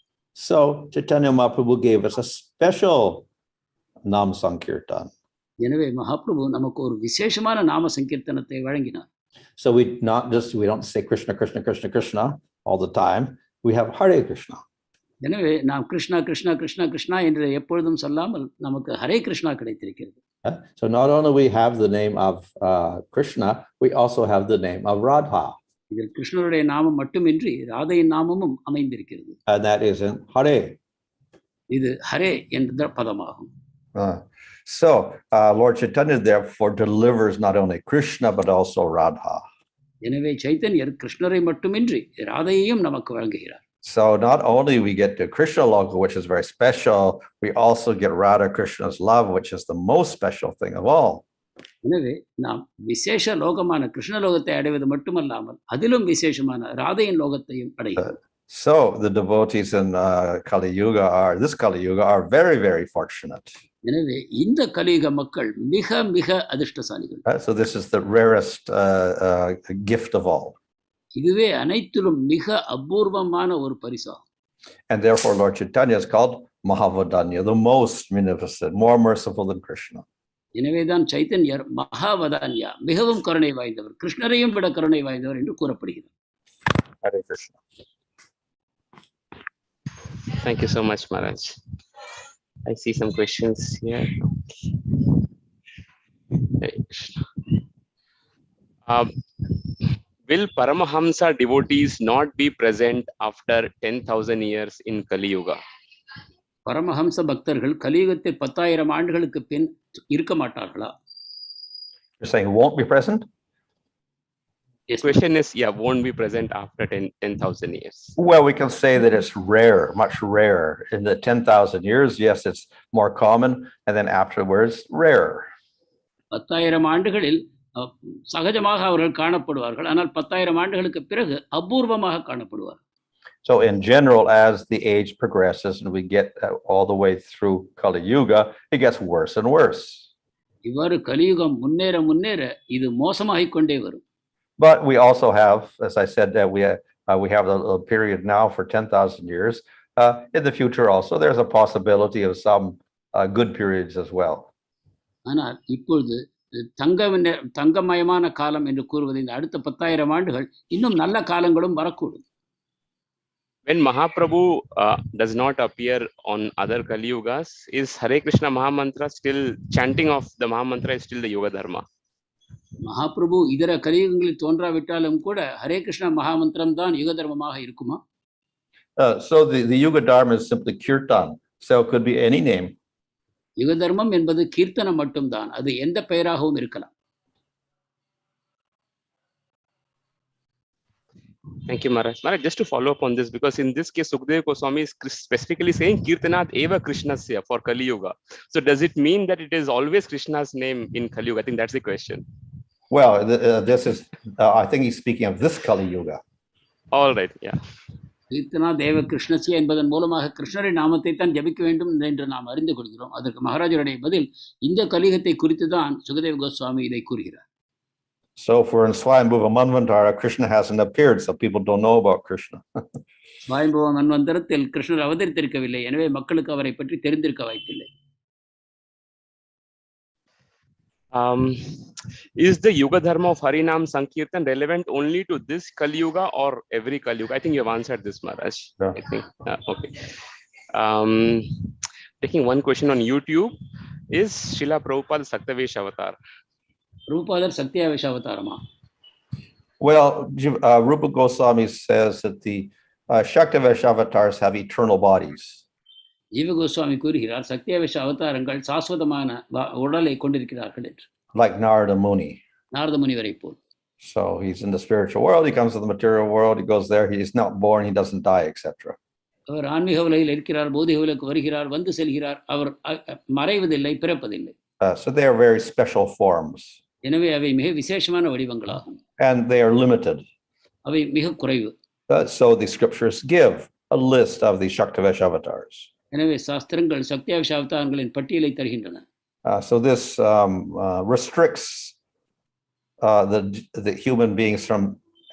So Chaitanya Mahaprabhu gave us a special Nam Sankirtan. எனவே மகாபிரபு நமக்கு ஒரு விசேஷமான நாம சங்கீர்த்தனத்தை வழங்கினார். So we don't say Krishna, Krishna, Krishna, Krishna all the time. We have Hare Kṛṣṇa. எனவே நாம் கிருஷ்ணா கிருஷ்ணா கிருஷ்ணா கிருஷ்ணா என்று எப்பொழுதும் சொல்லாமல் நமக்கு ஹரே கிருஷ்ணா கிடைத்திருக்கிறது. So not only we have the name of Krishna, we also have the name of Radha. இதில் கிருஷ்ணருடைய நாமம் மட்டுமின்றி ராதையின் நாமமும் அமைந்திருக்கிறது. And that is in Hare. இது ஹரே என்ற பதமாகும். So Lord Caitanya therefore delivers not only Krishna but also Radha. எனவே சைத்தன்யர் கிருஷ்ணரை மட்டுமின்றி ராதையையும் நமக்கு வழங்குகிறார். So not only we get to Krishna Loka, which is very special, we also get Radha Krishna's love, which is the most special thing of all. எனவே நாம் விசேஷ லோகமான கிருஷ்ண லோகத்தை அடைவது மட்டுமல்லாமல் அதிலும் விசேஷமான ராதையின் லோகத்தையும் அடைகிறோம். So the devotees in Kali Yuga are very, very fortunate. எனவே இந்த கலியுக மக்கள் மிக மிக அதிர்ஷ்டசாலிகள். So this is the rarest gift of all. இதுவே அனைத்திலும் மிக அபூர்வமான ஒரு பரிசாகும். And therefore Lord Caitanya is called Mahā-mantra, the most munificent, more merciful than Krishna. எனவேதான் சைத்தன்யர் மகாவதான்யா, மிகவும் கருணை வாய்ந்தவர், கிருஷ்ணரையும் விட கருணை வாய்ந்தவர் என்று கூறப்படுகிறார். Hare Kṛṣṇa. Thank you so much, Maharaj. I see some questions here. Hare Krishna. Will Paramahamsa devotees not be present after 10,000 years in Kali Yuga? Paramahamsa பக்தர்கள் கலியுகத்தில் 10,000 ஆண்டுகளுக்கு பின் இருக்க மாட்டார்களா? You're saying won't be present? Yes. Question is, won't be present after 10,000 years. Well, we can say that it's rare, much rare. In the 10,000 years, yes, it's more common, and then afterwards, rare. 10,000 ஆண்டுகளில் சகஜமாக அவர்கள் காணப்படுவார்கள், ஆனால் 10,000 ஆண்டுகளுக்கு பிறகு அபூர்வமாக காணப்படுவார். So in general, as the age progresses and we get all the way through Kali Yuga, it gets worse and worse. இவ்வாறு கலியுகம் முன்னேற முன்னேற இது மோசமாகிக் கொண்டே வரும். But we also have, as I said, that we have a period now for 10,000 years. In the future also, there's a possibility of some good periods as well. ஆனால் இப்பொழுது தங்கமயமான காலம் என்று கூறுவது இந்த அடுத்த 10,000 ஆண்டுகள் இன்னும் நல்ல காலங்களும் வரக்கூடும். When Mahaprabhu does not appear on other Kali Yugas, is Hare Kṛṣṇa mahā-mantra still, chanting of the mahā-mantra is still the Yuga dharma? Mahaprabhu இதர கலியுகங்களில் தோன்றாவிட்டாலும் கூட ஹரே கிருஷ்ணா மகாமந்திரம் தான் யுக தர்மமாக இருக்குமா? So the Yuga dharma is simply kirtan, so it could be any name. யுக தர்மம் என்பது கீர்த்தனம் மட்டும்தான், அது எந்த பெயராகவும் இருக்கலாம். Thank you, Maharaj. Maharaj, just to follow up on this, because in this case, Sukadeva Goswami is specifically saying kīrtanāt eva kṛṣṇasya for Kali Yuga. So does it mean that it is always Krishna's name in Kali Yuga? I think that's the question. Well, this is, I think he's speaking of this Kali Yuga. All right, yeah. கீர்த்தனாத் eva kṛṣṇasya என்பதன் மூலமாக கிருஷ்ணரின் நாமத்தை தான் ஜபிக்க வேண்டும் என்று நாம் அறிந்து கொள்கிறோம். அதற்கு மகாராஜருடைய பதில் இந்த கலியுகத்தை குறித்து தான் சுகதேவ கோஸ்வாமி இதை கூறுகிறார். So for in Swayambhuva Manvantara, Krishna hasn't appeared, so people don't know about Krishna. Swayambhuva மன்வந்தரத்தில் கிருஷ்ணர் அவதரித்திருக்கவில்லை, எனவே மக்களுக்கு அவரை பற்றி தெரிந்திருக்க வாய்ப்பில்லை. Is the Yuga Dharma of Harinam Sankirtan relevant only to this Kali Yuga or every Kali Yuga? I think you have answered this, Maharaj. Yeah. I think. Okay. Taking one question on YouTube, is Srila Prabhupada Saktavesh Avatar? ரூபாதர் சக்தியாவேஷ அவதாரமா? Well, Rupa Goswami says that the Shaktavesh avatars have eternal bodies. ஜீவ கோஸ்வாமி கூறுகிறார் சக்தியாவேஷ அவதாரங்கள் சாஸ்வதமான உடலை கொண்டிருக்கிறார்கள் என்று. Like Narada Muni. Narada முனிவரை போல். So he's in the spiritual world, he comes to the material world, he goes there, he is not born, he doesn't die, etc. அவர் ஆன்மீக உலகில் இருக்கிறார், பௌதிக உலகுக்கு வருகிறார், வந்து செல்கிறார், அவர் மறைவதில்லை, பிறப்பதில்லை. So they are very special forms. எனவே அவை மிக விசேஷமான வடிவங்களாகும். And they are limited. அவை மிக குறைவு. So the scriptures give a list of the Shaktavesh avatars. எனவே சாஸ்திரங்கள் சக்தியாவேஷ அவதாரங்களின் பட்டியலை தருகின்றன. So this restricts the human beings from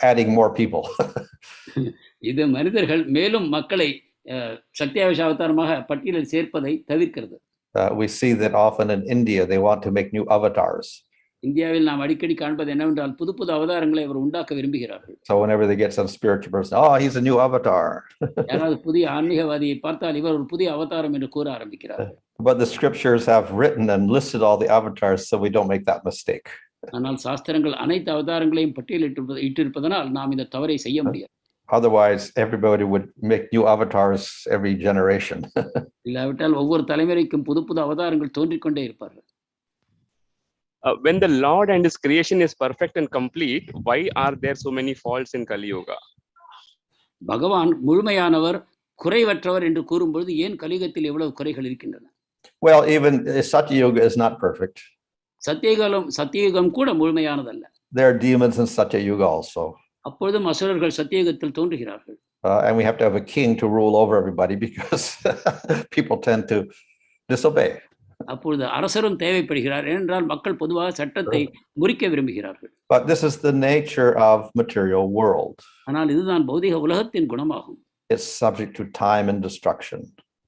adding more people. இது மனிதர்கள் மேலும் மக்களை சக்தியாவேஷ அவதாரமாக பட்டியலில் சேர்ப்பதை தவிர்க்கிறது. We see that often in India they want to make new avatars. இந்தியாவில் நாம் அடிக்கடி காண்பது என்னவென்றால் புது புது அவதாரங்களை அவர் உண்டாக்க விரும்புகிறார்கள். So whenever they get some spiritual person, oh, he's a new avatar. யாராவது புதிய ஆன்மீகவாதியை பார்த்தால் இவர் ஒரு புதிய அவதாரம் என்று கூற ஆரம்பிக்கிறார்கள். But the scriptures have written and listed all the avatars, so we don't make that mistake. ஆனால் சாஸ்திரங்கள் அனைத்து அவதாரங்களையும் பட்டியலிட்டிருப்பதனால் நாம் இந்த தவறை செய்ய முடியாது. Otherwise, everybody would make new avatars every generation. இல்லாவிட்டால் ஒவ்வொரு தலைமுறைக்கும் புது புது அவதாரங்கள் தோன்றிக்கொண்டே இருப்பார்கள். When the Lord and his creation is perfect and complete, why are there so many faults in Kali Yuga? பகவான் முழுமையானவர் குறைவற்றவர் என்று கூறும்பொழுது ஏன் கலியுகத்தில் எவ்வளவு குறைகள் இருக்கின்றன? Well, even Satya Yuga is not perfect. சத்தியயுகம் கூட முழுமையானதல்ல. There are demons in Satya Yuga also. அப்பொழுதும் அசுரர்கள் சத்தியயுகத்தில் தோன்றுகிறார்கள். And we have to have a king to rule over everybody because people tend to disobey. அப்பொழுது அரசரும் தேவைப்படுகிறார் ஏனென்றால் மக்கள் பொதுவாக சட்டத்தை முறிக்க விரும்புகிறார்கள். But this is the nature of material world. ஆனால் இதுதான் பௌதிக உலகத்தின் குணமாகும். It's subject to time and destruction.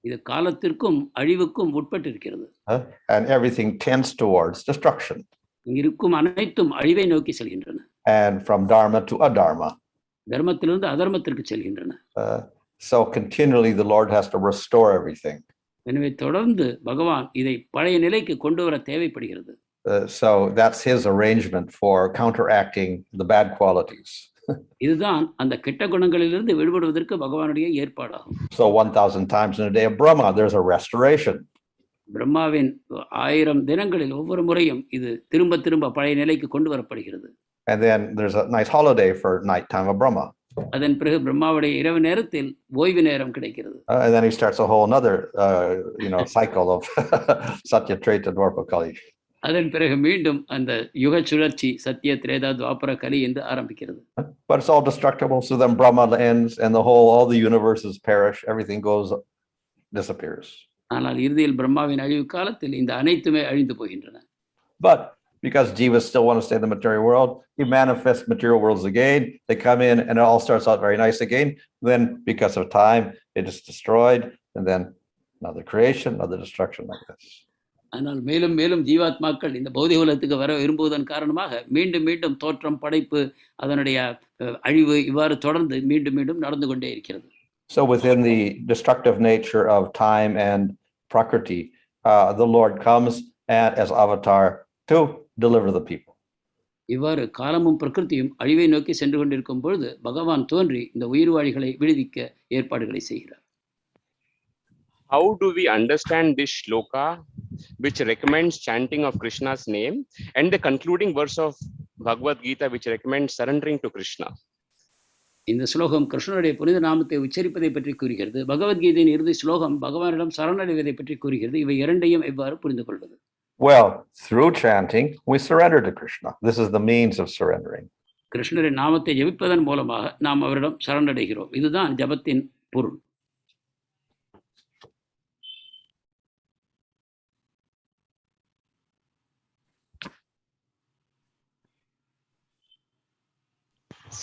இது காலத்திற்கும் அழிவுக்கும் உட்பட்டிருக்கிறது. And everything tends towards destruction. இருக்கும் அனைத்தும் அழிவை நோக்கி செல்கின்றன. And from dharma to adharma. தர்மத்திலிருந்து அதர்மத்திற்கு செல்கின்றன. So continually the Lord has to restore everything. எனவே தொடர்ந்து பகவான் இதை பழைய நிலைக்கு கொண்டு வர தேவைப்படுகிறது. So that's his arrangement for counteracting the bad qualities. இதுதான் அந்த கெட்ட குணங்களிலிருந்து விடுபடுவதற்கு பகவானுடைய ஏற்பாடாகும். So 1000 times in a day of Brahma there's a restoration. பிரம்மாவின் 1000 தினங்களில் ஒவ்வொரு முறையும் இது திரும்ப திரும்ப பழைய நிலைக்கு கொண்டு வரப்படுகிறது. And then there's a nice holiday for night time of Brahma. அதன் பிறகு பிரம்மாவுடைய இரவு நேரத்தில் ஓய்வு நேரம் கிடைக்கிறது. And then he starts a whole another cycle of Satya Treta Dwapara Kali. அதன் பிறகு மீண்டும் அந்த யுக சுழற்சி சத்திய திரேதா துவாபர கலி என்று ஆரம்பிக்கிறது. But it's all destructible, so then Brahma ends and all the universes perish, everything disappears. ஆனால் இறுதியில் பிரம்மாவின் அழிவு காலத்தில் இந்த அனைத்துமே அழிந்து போகின்றன. But because jivas still want to stay in the material world, he manifests material worlds again. They come in and it all starts out very nice again. Then because of time, it is destroyed. And then another creation, another destruction like this. ஆனால் மேலும் மேலும் ஜீவாத்மாக்கள் இந்த பௌதிக உலகத்துக்கு வர விரும்புவதன் காரணமாக மீண்டும் மீண்டும் தோற்றம் படைப்பு அதனுடைய அழிவு இவ்வாறு தொடர்ந்து மீண்டும் மீண்டும் நடந்து கொண்டே இருக்கிறது. So within the destructive nature of time and prakriti, the Lord comes as avatar to deliver the people. இவ்வாறு காலமும் பிரகிருதியும் அழிவை நோக்கி சென்று கொண்டிருக்கும் பொழுது பகவான் தோன்றி இந்த உயிர்வாழிகளை விடுவிக்க ஏற்பாடுகளை செய்கிறார். How do we understand this shloka which recommends chanting of Krishna's name and the concluding verse of Bhagavad Gita which recommends surrendering to Krishna? இந்த ஸ்லோகம் கிருஷ்ணனுடைய புனித நாமத்தை உச்சரிப்பதை பற்றி கூறுகிறது. பகவத்கீதையின் இறுதி ஸ்லோகம் பகவானிடம் சரணடைவதை பற்றி கூறுகிறது. இவை இரண்டையும் எவ்வாறு புரிந்து கொள்வது? Well, through chanting, we surrender to Krishna. This is the means of surrendering. கிருஷ்ணரின் நாமத்தை ஜபிப்பதன் மூலமாக நாம் அவரிடம் சரணடைகிறோம். இதுதான் ஜபத்தின் பொருள்.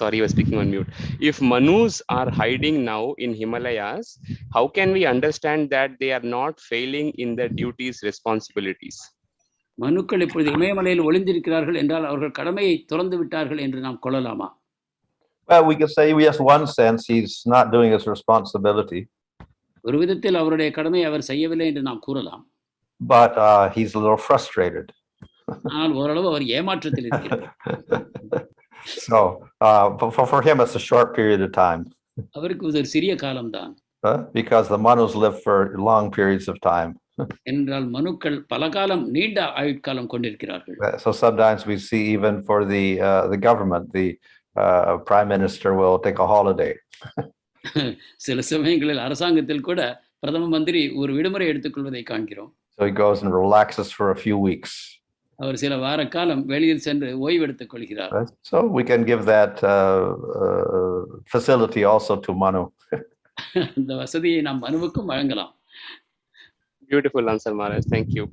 Sorry, I was speaking on mute. If Manus are hiding now in Himalayas, how can we understand that they are not failing in their duties, responsibilities? மனுக்கள் இப்பொழுது இமயமலையில் ஒளிந்திருக்கிறார்கள் என்றால் அவர்கள் கடமையை துறந்து விட்டார்கள் என்று நாம் கொள்ளலாமா? Well, we could say, yes, one sense, he's not doing his responsibility. ஒரு விதத்தில் அவருடைய கடமையை அவர் செய்யவில்லை என்று நாம் கூறலாம். But he's a little frustrated. ஆனால் ஓரளவு அவர் ஏமாற்றத்தில் இருக்கிறார். So for him, it's a short period of time. அவருக்கு ஒரு சிறிய காலம்தான். Because the Manus live for long periods of time. என்றால் மனுக்கள் பல காலம் நீண்ட ஆயுட்காலம் கொண்டிருக்கிறார்கள். So sometimes we see even for the government, the prime minister will take a holiday. சில சமயங்களில் அரசாங்கத்தில் கூட பிரதம மந்திரி ஒரு விடுமுறை எடுத்துக்கொள்வதை காண்கிறோம். So he goes and relaxes for a few weeks. அவர் சில வார காலம் வெளியில் சென்று ஓய்வு எடுத்துக் கொள்கிறார். So we can give that facility also to Manu. இந்த வசதியை நாம் மனுவுக்கும் வழங்கலாம். Beautiful answer, Maharaj. Thank you.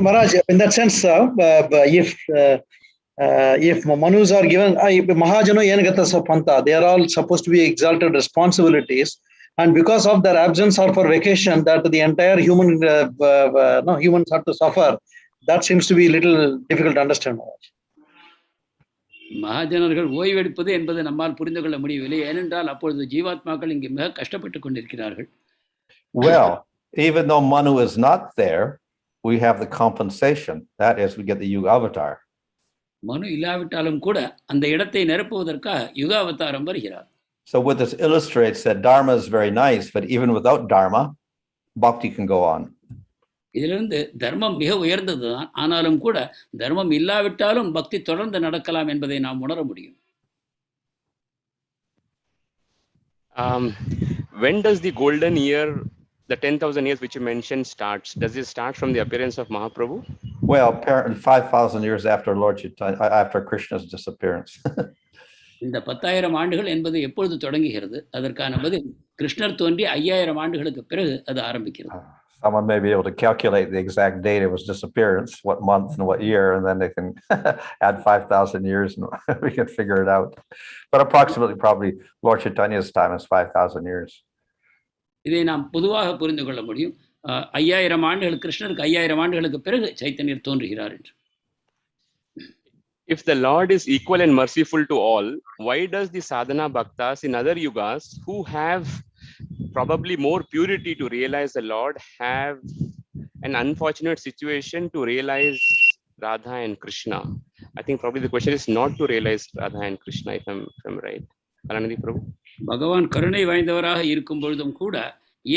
Maharaj, in that sense, if Manus are given, Mahajano Yenagata Sapanta, they are all supposed to be exalted responsibilities, and because of their absence or for vacation, that the entire humans have to suffer. That seems to be a little difficult to understand. மகாஜனர்கள் ஓய்வெடுப்பது என்பது நம்மால் புரிந்து கொள்ள முடியவில்லை. ஏனென்றால் அப்பொழுது ஜீவாத்மாக்கள் இங்கு மிக கஷ்டப்பட்டு கொண்டிருக்கிறார்கள். Well, even though Manu is not there, we have the compensation. That is, we get the Yuga Avatar. மனு இல்லாவிட்டாலும் கூட அந்த இடத்தை நிரப்புவதற்காக யுக அவதாரம் வருகிறார். So what this illustrates that Dharma is very nice, but even without Dharma, bhakti can go on. இதிலிருந்து தர்மம் மிக உயர்ந்ததுதான், ஆனாலும் கூட தர்மம் இல்லாவிட்டாலும் பக்தி தொடர்ந்து நடக்கலாம் என்பதை நாம் உணர முடியும். When does the golden year, the 10,000 years which you mentioned, starts? Does it start from the appearance of Mahaprabhu? Well, apparently 5,000 years after Lord Caitanya, after Krishna's disappearance. இந்த 10,000 ஆண்டுகள் என்பது எப்பொழுது தொடங்குகிறது? அதற்கான பதில் கிருஷ்ணர் தோன்றி 5,000 ஆண்டுகளுக்கு பிறகு அது ஆரம்பிக்கிறது. Someone may be able to calculate the exact date of his disappearance, what month and what year, and then they can add 5,000 years and we can figure it out. But approximately, probably Lord Caitanya's time is 5,000 years. இதை நாம் பொதுவாக புரிந்து கொள்ள முடியும். 5,000 ஆண்டுகள், கிருஷ்ணருக்கு 5,000 ஆண்டுகளுக்கு பிறகு சைத்தன்யர் தோன்றுகிறார் என்று. If the Lord is equal and merciful to all, why does the sadhana bhaktas in other yugas who have probably more purity to realize the Lord have an unfortunate situation to realize Radha and Krishna? I think probably the question is not to realize Radha and Krishna, if I'm right. Aranandi Prabhu. பகவான் கருணை வாய்ந்தவராக இருக்கும் பொழுதும் கூட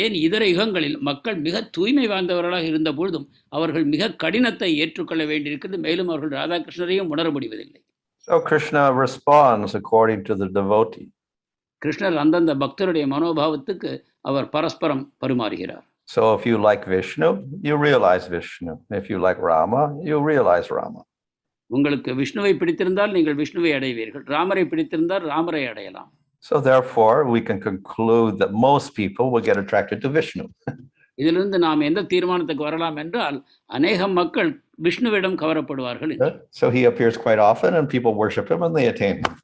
ஏன் இதர யுகங்களில் மக்கள் மிக தூய்மை வாய்ந்தவர்களாக இருந்த பொழுதும் அவர்கள் மிக கடினத்தை ஏற்றுக்கொள்ள வேண்டியிருக்கிறது. மேலும் அவர்கள் ராதாகிருஷ்ணரையும் உணர முடிவதில்லை. So Krishna responds according to the devotee. கிருஷ்ணர் அந்தந்த பக்தருடைய மனோபாவத்துக்கு அவர் பரஸ்பரம் பரிமாறுகிறார். So if you like Vishnu, you realize Vishnu. If you like Rama, you realize Rama. உங்களுக்கு விஷ்ணுவை பிடித்திருந்தால் நீங்கள் விஷ்ணுவை அடைவீர்கள், ராமரை பிடித்திருந்தால் ராமரை அடையலாம். So therefore, we can conclude that most people will get attracted to Vishnu. இதிலிருந்து நாம் எந்த தீர்மானத்துக்கு வரலாம் என்றால் அநேகம் மக்கள் விஷ்ணுவிடம் கவரப்படுவார்கள். So he appears quite often and people worship him and they attain him.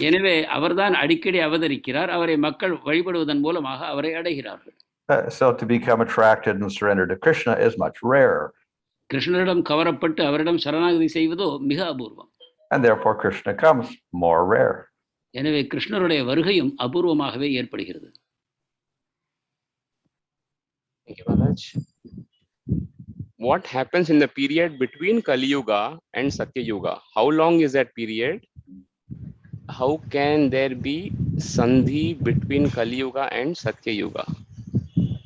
எனவே அவர்தான் அடிக்கடி அவதரிக்கிறார், அவரை மக்கள் வழிபடுவதன் மூலமாக அவரை அடைகிறார்கள். So to become attracted and surrender to Krishna is much rarer. கிருஷ்ணரிடம் கவரப்பட்டு அவரிடம் சரணாகதி செய்வதோ மிக அபூர்வம். And therefore Krishna comes more rare. எனவே கிருஷ்ணருடைய வருகையும் அபூர்வமாகவே ஏற்படுகிறது. Thank you, Maharaj. What happens in the period between Kali Yuga and Satya Yuga? How long is that period? How can there be sandhi between Kali Yuga and Satya Yuga?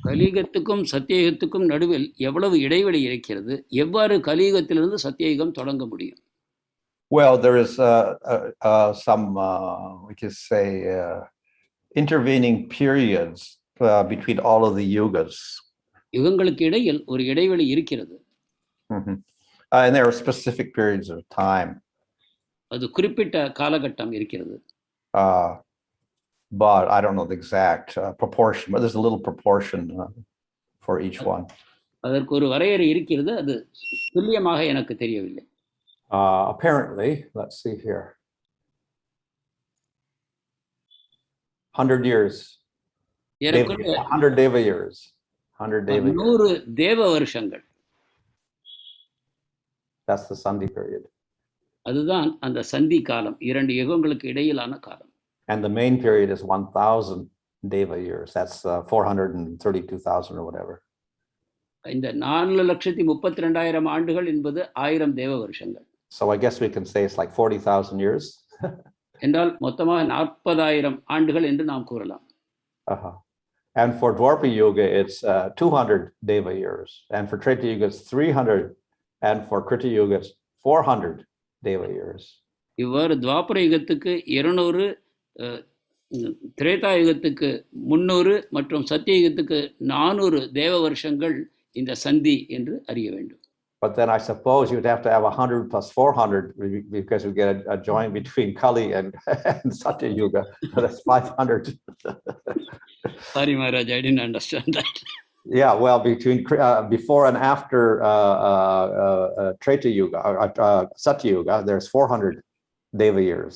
கலியுகத்துக்கும் சத்தியயுகத்துக்கும் நடுவில் எவ்வளவு இடைவெளி இருக்கிறது? எவ்வாறு கலியுகத்திலிருந்து சத்தியயுகம் தொடங்க முடியும்? Well, there is some, we can say, intervening periods between all of the yugas. யுகங்களுக்கு இடையில் ஒரு இடைவெளி இருக்கிறது. And there are specific periods of time. அது குறிப்பிட்ட காலகட்டம் இருக்கிறது. But I don't know the exact proportion, but there's a little proportion for each one. அதற்கு ஒரு வரையறை இருக்கிறது, அது துல்லியமாக எனக்கு தெரியவில்லை. Apparently, let's see here, 100 years. 100 Deva years. 100 Deva years. 100 தேவ வருஷங்கள். That's the Sandhi period. அதுதான் அந்த சந்தி காலம், இரண்டு யுகங்களுக்கு இடையிலான காலம். And the main period is 1,000 Deva years. That's 432,000 or whatever. இந்த 4,32,000 ஆண்டுகள் என்பது 1000 தேவ வருஷங்கள். So I guess we can say it's like 40,000 years. என்றால் மொத்தமாக 40,000 ஆண்டுகள் என்று நாம் கூறலாம். And for Dwapara Yuga, it's 200 Deva years. And for Treta Yuga, it's 300. And for Krita Yuga, it's 400 Deva years. இவ்வாறு துவாபர யுகத்துக்கு 200, திரேதா யுகத்துக்கு 300 மற்றும் சத்திய யுகத்துக்கு 400 தேவ வருஷங்கள் இந்த சந்தி என்று அறிய வேண்டும். But then I suppose you'd have to have 100 plus 400 because we get a join between Kali and Satya Yuga. So that's 500. Sorry, Maharaj, I didn't understand that. Yeah, well, between before and after Treta Yuga, Satya Yuga, there's 400 Deva years.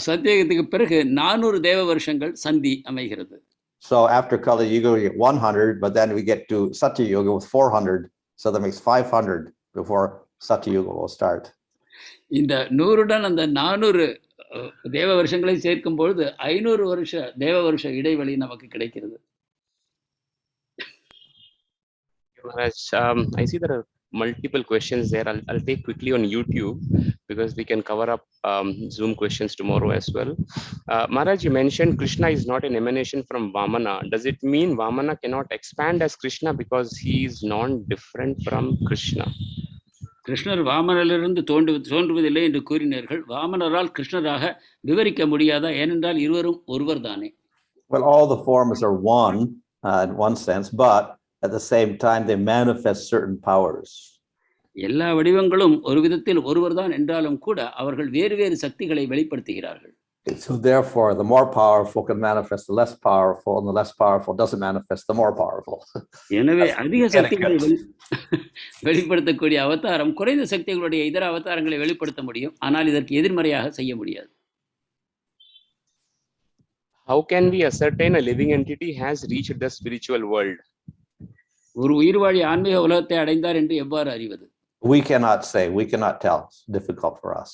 சத்தியயுகத்துக்கு பிறகு 400 தேவ வருஷங்கள் சந்தி அமைகிறது. So after Kali Yuga, we get 100, but then we get to Satya Yuga with 400. So that makes 500 before Satyuga will start. இந்த 100உடன் அந்த 400 தேவ வருஷங்களை சேர்க்கும் பொழுது 500 வருஷ தேவ வருஷ இடைவெளி நமக்கு கிடைக்கிறது. Maharaj, I see there are multiple questions there. I'll take quickly on YouTube because we can cover up Zoom questions tomorrow as well. Maharaj, you mentioned Krishna is not an emanation from Vamana. Does it mean Vamana cannot expand as Krishna because he is non-different from Krishna? கிருஷ்ணர் வாமனரிலிருந்து தோன்றுவதில்லை என்று கூறினார்கள். வாமனரால் கிருஷ்ணராக விவரிக்க முடியாதா? ஏனென்றால் இருவரும் ஒருவர் தானே. Well, all the forms are one in one sense, but at the same time they manifest certain powers. எல்லா வடிவங்களும் ஒரு விதத்தில் ஒருவர் தான் என்றாலும் கூட அவர்கள் வேறு வேறு சக்திகளை வெளிப்படுத்துகிறார்கள். So therefore, the more powerful can manifest the less powerful, and the less powerful doesn't manifest the more powerful. எனவே அதிக சக்திகளை வெளிப்படுத்தக்கூடிய அவதாரம் குறைந்த சக்திகளுடைய இதர அவதாரங்களை வெளிப்படுத்த முடியும், ஆனால் இதற்கு எதிர்மறையாக செய்ய முடியாது. How can we ascertain a living entity has reached the spiritual world? ஒரு உயிர்வாழி ஆன்மீக உலகத்தை அடைந்தார் என்று எவ்வாறு அறிவது? We cannot say, we cannot tell. It's difficult for us.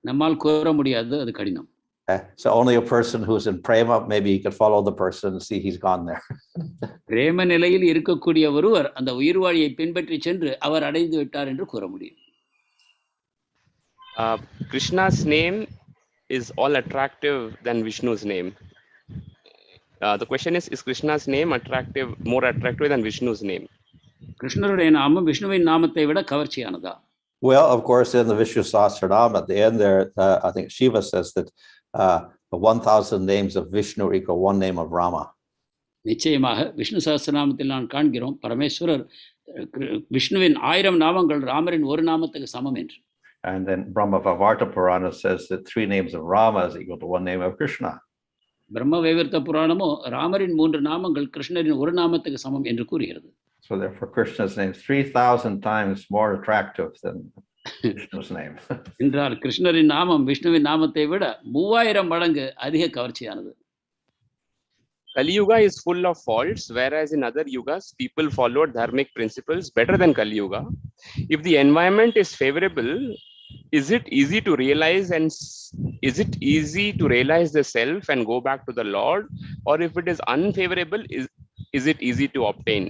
நம்மால் கூற முடியாது, அது கடினம். So only a person who's in prema, maybe he could follow the person and see he's gone there. பிரேம நிலையில் இருக்கக்கூடிய ஒருவர் அந்த உயிர்வாழியை பின்பற்றி சென்று அவர் அடைந்து விட்டார் என்று கூற முடியும். Krishna's name is all attractive than Vishnu's name. The question is Krishna's name more attractive than Vishnu's name? கிருஷ்ணருடைய நாமம் விஷ்ணுவின் நாமத்தை விட கவர்ச்சியானதா? Well, of course, in the Vishnu Sahasranam at the end there, I think Shiva says that 1,000 names of Vishnu equal one name of Rama. நிச்சயமாக விஷ்ணு சஹஸ்ரநாமத்தில் நான் காண்கிறோம் பரமேஸ்வரர் விஷ்ணுவின் 1000 நாமங்கள் ராமரின் ஒரு நாமத்துக்கு சமம் என்று. And then Brahma-vaivarta Purana says that 3 names of Rama is equal to 1 name of Krishna. பிரம்ம வைவர்த்த புராணமோ ராமரின் 3 நாமங்கள் கிருஷ்ணரின் ஒரு நாமத்துக்கு சமம் என்று கூறுகிறது. So therefore Krishna's name is 3,000 times more attractive than Vishnu's name. என்றால் கிருஷ்ணரின் நாமம் விஷ்ணுவின் நாமத்தை விட 3000 மடங்கு அதிக கவர்ச்சியானது. Kali Yuga is full of faults, whereas in other yugas people followed dharmic principles better than Kali Yuga. If the environment is favorable, is it easy to realize the self and go back to the Lord? Or if it is unfavorable, is it easy to obtain?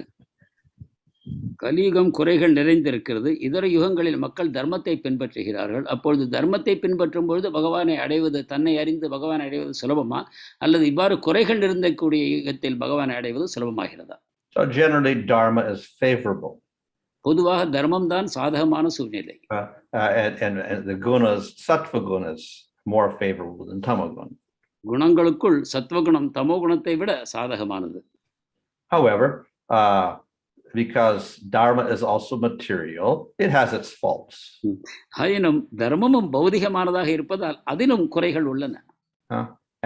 கலியுகம் குறைகள் நிறைந்திருக்கிறது. இதர யுகங்களில் மக்கள் தர்மத்தை பின்பற்றுகிறார்கள். அப்பொழுது தர்மத்தை பின்பற்றும் பொழுது பகவானை அடைவது, தன்னை அறிந்து பகவானை அடைவது சுலபமா, அல்லது இவ்வாறு குறைகள் நிறைந்தக்கூடிய யுகத்தில் பகவானை அடைவது சுலபமாகிறதா? So generally dharma is favorable. பொதுவாக தர்மம் தான் சாதகமான சூழ்நிலை. And the gunas, sattva gunas, more favorable than tamo guna. குணங்களுக்குள் சத்வகுணம் தமோ குணத்தை விட சாதகமானது. However, because dharma is also material, it has its faults. ஆயினும் தர்மமும் பௌதிகமானதாக இருப்பதால் அதிலும் குறைகள் உள்ளன.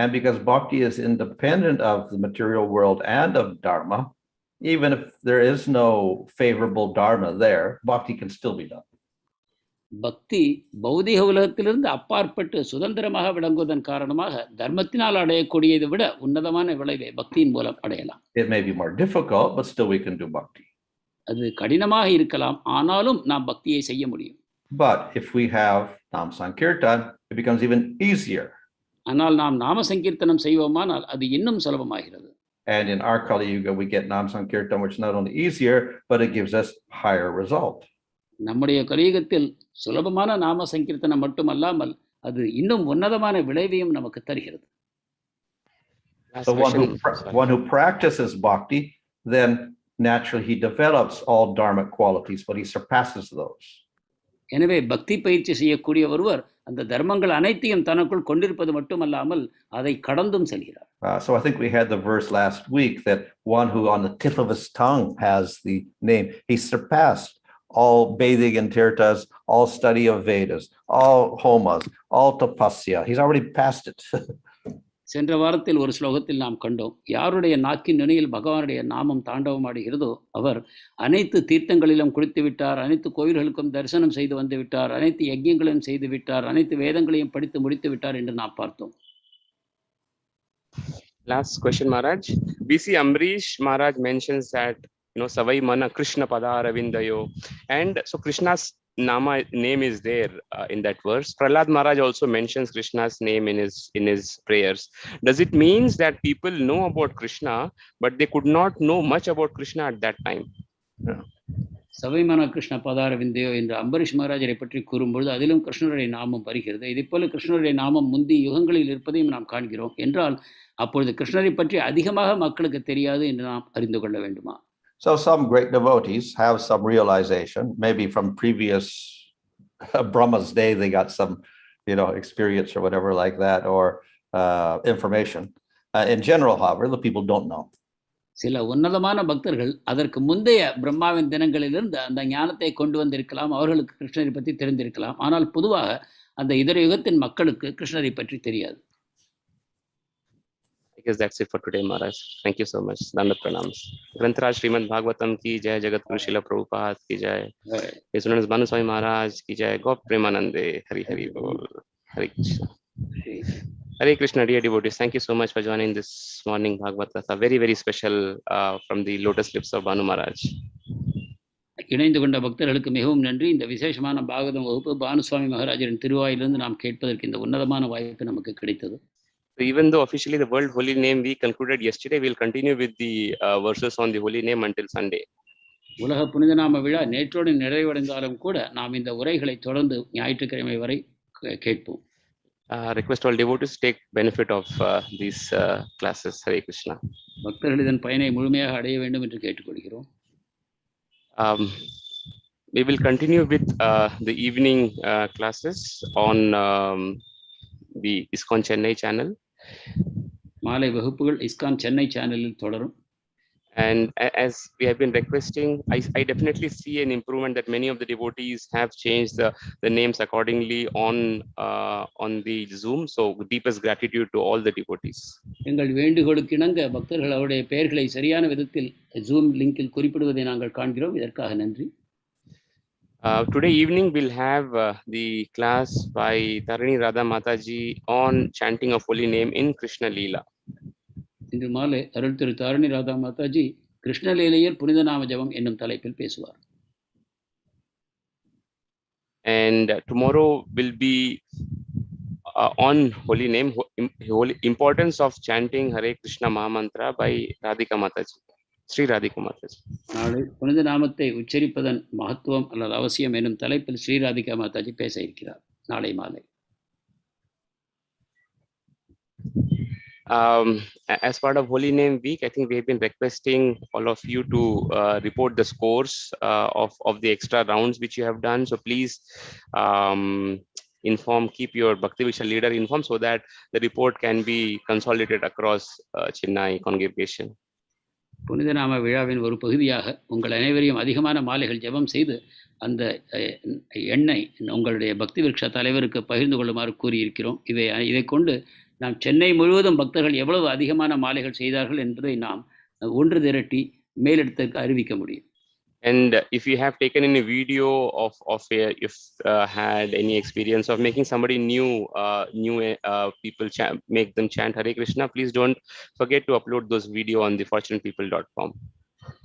And because bhakti is independent of the material world and of dharma, even if there is no favorable dharma there, bhakti can still be done. பக்தி பௌதிக உலகத்திலிருந்து அப்பாற்பட்டு சுதந்திரமாக விளங்குவதன் காரணமாக தர்மத்தினால் அடையக்கூடியதை விட உன்னதமான விளைவை பக்தியின் மூலம் அடையலாம். It may be more difficult, but still we can do bhakti. அது கடினமாக இருக்கலாம், ஆனாலும் நாம் பக்தியை செய்ய முடியும். But if we have Nam Sankirtan, it becomes even easier. ஆனால் நாம் நாம சங்கீர்த்தனம் செய்வோமானால் அது இன்னும் சுலபமாகிறது. And in our Kali Yuga, we get Nam Sankirtan, which is not only easier, but it gives us higher result. நம்முடைய கலியுகத்தில் சுலபமான நாம சங்கீர்த்தனம் மட்டுமல்லாமல் அது இன்னும் உன்னதமான விளைவையும் நமக்கு தருகிறது. So one who practices bhakti, then naturally he develops all dharmic qualities, but he surpasses those. எனவே பக்தி பயிற்சி செய்யக்கூடிய ஒருவர் அந்த தர்மங்கள் அனைத்தையும் தனக்குள் கொண்டிருப்பது மட்டுமல்லாமல் அதை கடந்தும் செல்கிறார். So I think we had the verse last week that one who on the tip of his tongue has the name, he surpassed all bathing in tirthas, all study of Vedas, all homas, all tapasya. He's already passed it. சென்ற வாரத்தில் ஒரு ஸ்லோகத்தில் நாம் கண்டோம், யாருடைய நாக்கின் நுனியில் பகவானுடைய நாமம் தாண்டவமாடுகிறதோ அவர் அனைத்து தீர்த்தங்களிலும் குளித்து விட்டார், அனைத்து கோயில்களுக்கும் தரிசனம் செய்து வந்து விட்டார், அனைத்து யஜ்யங்களையும் செய்து விட்டார், அனைத்து வேதங்களையும் படித்து முடித்து விட்டார் என்று நாம் பார்த்தோம். Last question, Maharaj. BC Amrish Maharaj mentions that Savai Mana Krishna Pada Aravindayo. And so Krishna's name is there in that verse. Prahlad Maharaj also mentions Krishna's name in his prayers. Does it means that people know about Krishna, but they could not know much about Krishna at that time? சபைமன Krishna பதார விந்தையோ என்று அம்பரீஷ் மகாராஜரை பற்றி கூறும்பொழுது அதிலும் கிருஷ்ணருடைய நாமம் வருகிறது. இதைப்போல கிருஷ்ணருடைய நாமம் முந்தி யுகங்களில் இருப்பதையும் நாம் காண்கிறோம். என்றால் அப்பொழுது கிருஷ்ணரை பற்றி அதிகமாக மக்களுக்கு தெரியாது என்று நாம் அறிந்து கொள்ள வேண்டுமா? So some great devotees have some realization, maybe from previous Brahma's day, they got some, experience or whatever like that, or information. In general, however, the people don't know. சில உன்னதமான பக்தர்கள் அதற்கு முந்தைய பிரம்மாவின் தினங்களிலிருந்து அந்த ஞானத்தை கொண்டு வந்திருக்கலாம், அவர்களுக்கு கிருஷ்ணரை பற்றி தெரிந்திருக்கலாம். ஆனால் பொதுவாக அந்த இதர யுகத்தின் மக்களுக்கு கிருஷ்ணரை பற்றி தெரியாது. I guess that's it for today, Maharaj. Thank you so much. Dandat pranams. Grantaraj Srimad Bhagavatam ki jai, Jagat Guru Srila Prabhupada ki jai. His Synonyms Bhanu Swami Maharaj ki jai. Gop Premanande. Hari Hari Bol. Hare Krishna. Hare Krishna, dear devotees. Thank you so much for joining this morning Bhagavata. Very, very special from the lotus lips of Bhanu Maharaj. இணைந்து கொண்ட பக்தர்களுக்கு மிகவும் நன்றி. இந்த விசேஷமான பாகவதம் வகுப்பு பானுசுவாமி மகாராஜரின் திருவாயிலிருந்து நாம் கேட்பதற்கு இந்த உன்னதமான வாய்ப்பு நமக்கு கிடைத்தது. So even though officially the World Holy Name Week concluded yesterday, we will continue with the verses on the Holy Name until Sunday. உலக புனிதநாம விழா நேற்றோடு நிறைவடைந்தாலும் கூட நாம் இந்த உரைகளை தொடர்ந்து ஞாயிற்றுக்கிழமை வரை கேட்போம். Request all devotees to take benefit of these classes. Hare Krishna. பக்தர்கள் இதன் பயனை முழுமையாக அடைய வேண்டும் என்று கேட்டுக்கொள்கிறோம். We will continue with the evening classes on the ISKCON Chennai channel. மாலை வகுப்புகள் இஸ்கான் சென்னை சேனலில் தொடரும். And as we have been requesting, I definitely see an improvement that many of the devotees have changed the names accordingly on the Zoom. So deepest gratitude to all the devotees. எங்கள் வேண்டுகோளுக்கு இணங்க பக்தர்கள் அவருடைய பெயர்களை சரியான விதத்தில் zoom லிங்கில் குறிப்பிடுவதை நாங்கள் காண்கிறோம். இதற்காக நன்றி. Today evening we'll have the class by Tarani Radha Mataji on chanting of holy name in Krishna Leela. இன்று மாலை அருள் திரு தாரணி ராதா மாதாஜி கிருஷ்ணலீலையில் புனித நாம ஜபம் என்னும் தலைப்பில் பேசுவார். And tomorrow will be on holy name, importance of chanting Hare Kṛṣṇa mahā-mantra by Radhika Mataji, Sri Radhika Mataji. நாளை புனித நாமத்தை உச்சரிப்பதன் மகத்துவம் அல்லது அவசியம் என்னும் தலைப்பில் ஸ்ரீ ராதிகா மாதாஜி பேச இருக்கிறார் நாளை மாலை. As part of Holy Name Week, I think we have been requesting all of you to report the scores of the extra rounds which you have done. So please keep your Bhakti Vishal leader informed so that the report can be consolidated across Chennai congregation. புனித நாம விழாவின் ஒரு பகுதியாக உங்கள் அனைவரையும் அதிகமான மாலைகள் ஜெபம் செய்து அந்த எண்ணை உங்களுடைய பக்தி விருட்ச தலைவருக்கு பகிர்ந்து கொள்ளுமாறு கூறியிருக்கிறோம். இதை கொண்டு நாம் சென்னை முழுவதும் பக்தர்கள் எவ்வளவு அதிகமான மாலைகள் செய்தார்கள் என்பதை நாம் ஒன்று திரட்டி மேலிடத்திற்கு அறிவிக்க முடியும். And if you have taken any video had any experience of making somebody new people make them chant Hare Krishna, please don't forget to upload those video on the fortunatepeople.com.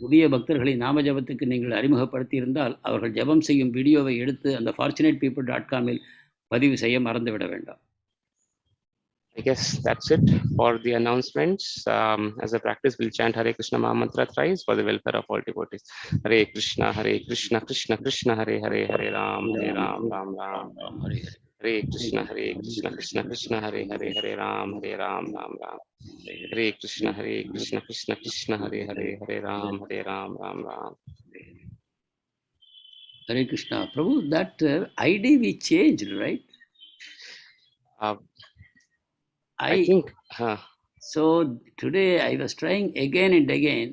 புதிய பக்தர்களை நாம ஜபத்துக்கு நீங்கள் அறிமுகப்படுத்தி இருந்தால் அவர்கள் ஜபம் செய்யும் வீடியோவை எடுத்து அந்த fortunatepeople.com-இல் பதிவு செய்ய மறந்துவிட வேண்டாம். I guess that's it for the announcements. As a practice, we'll chant Hare Kṛṣṇa mahā-mantra thrice for the welfare of all devotees. Hare Kṛṣṇa, Krishna Krishna, Hare Hare, Hare Ram, Ram Ram. Hare Kṛṣṇa, Krishna Krishna, Hare Hare, Hare Ram, Ram Ram. Hare Kṛṣṇa, Krishna Krishna, Hare Hare, Hare Ram, Ram Ram. Hare Krishna. Prabhu, that ID we changed, right? I think. So today I was trying again and again.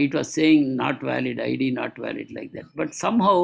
It was saying not valid, ID not valid like that. But somehow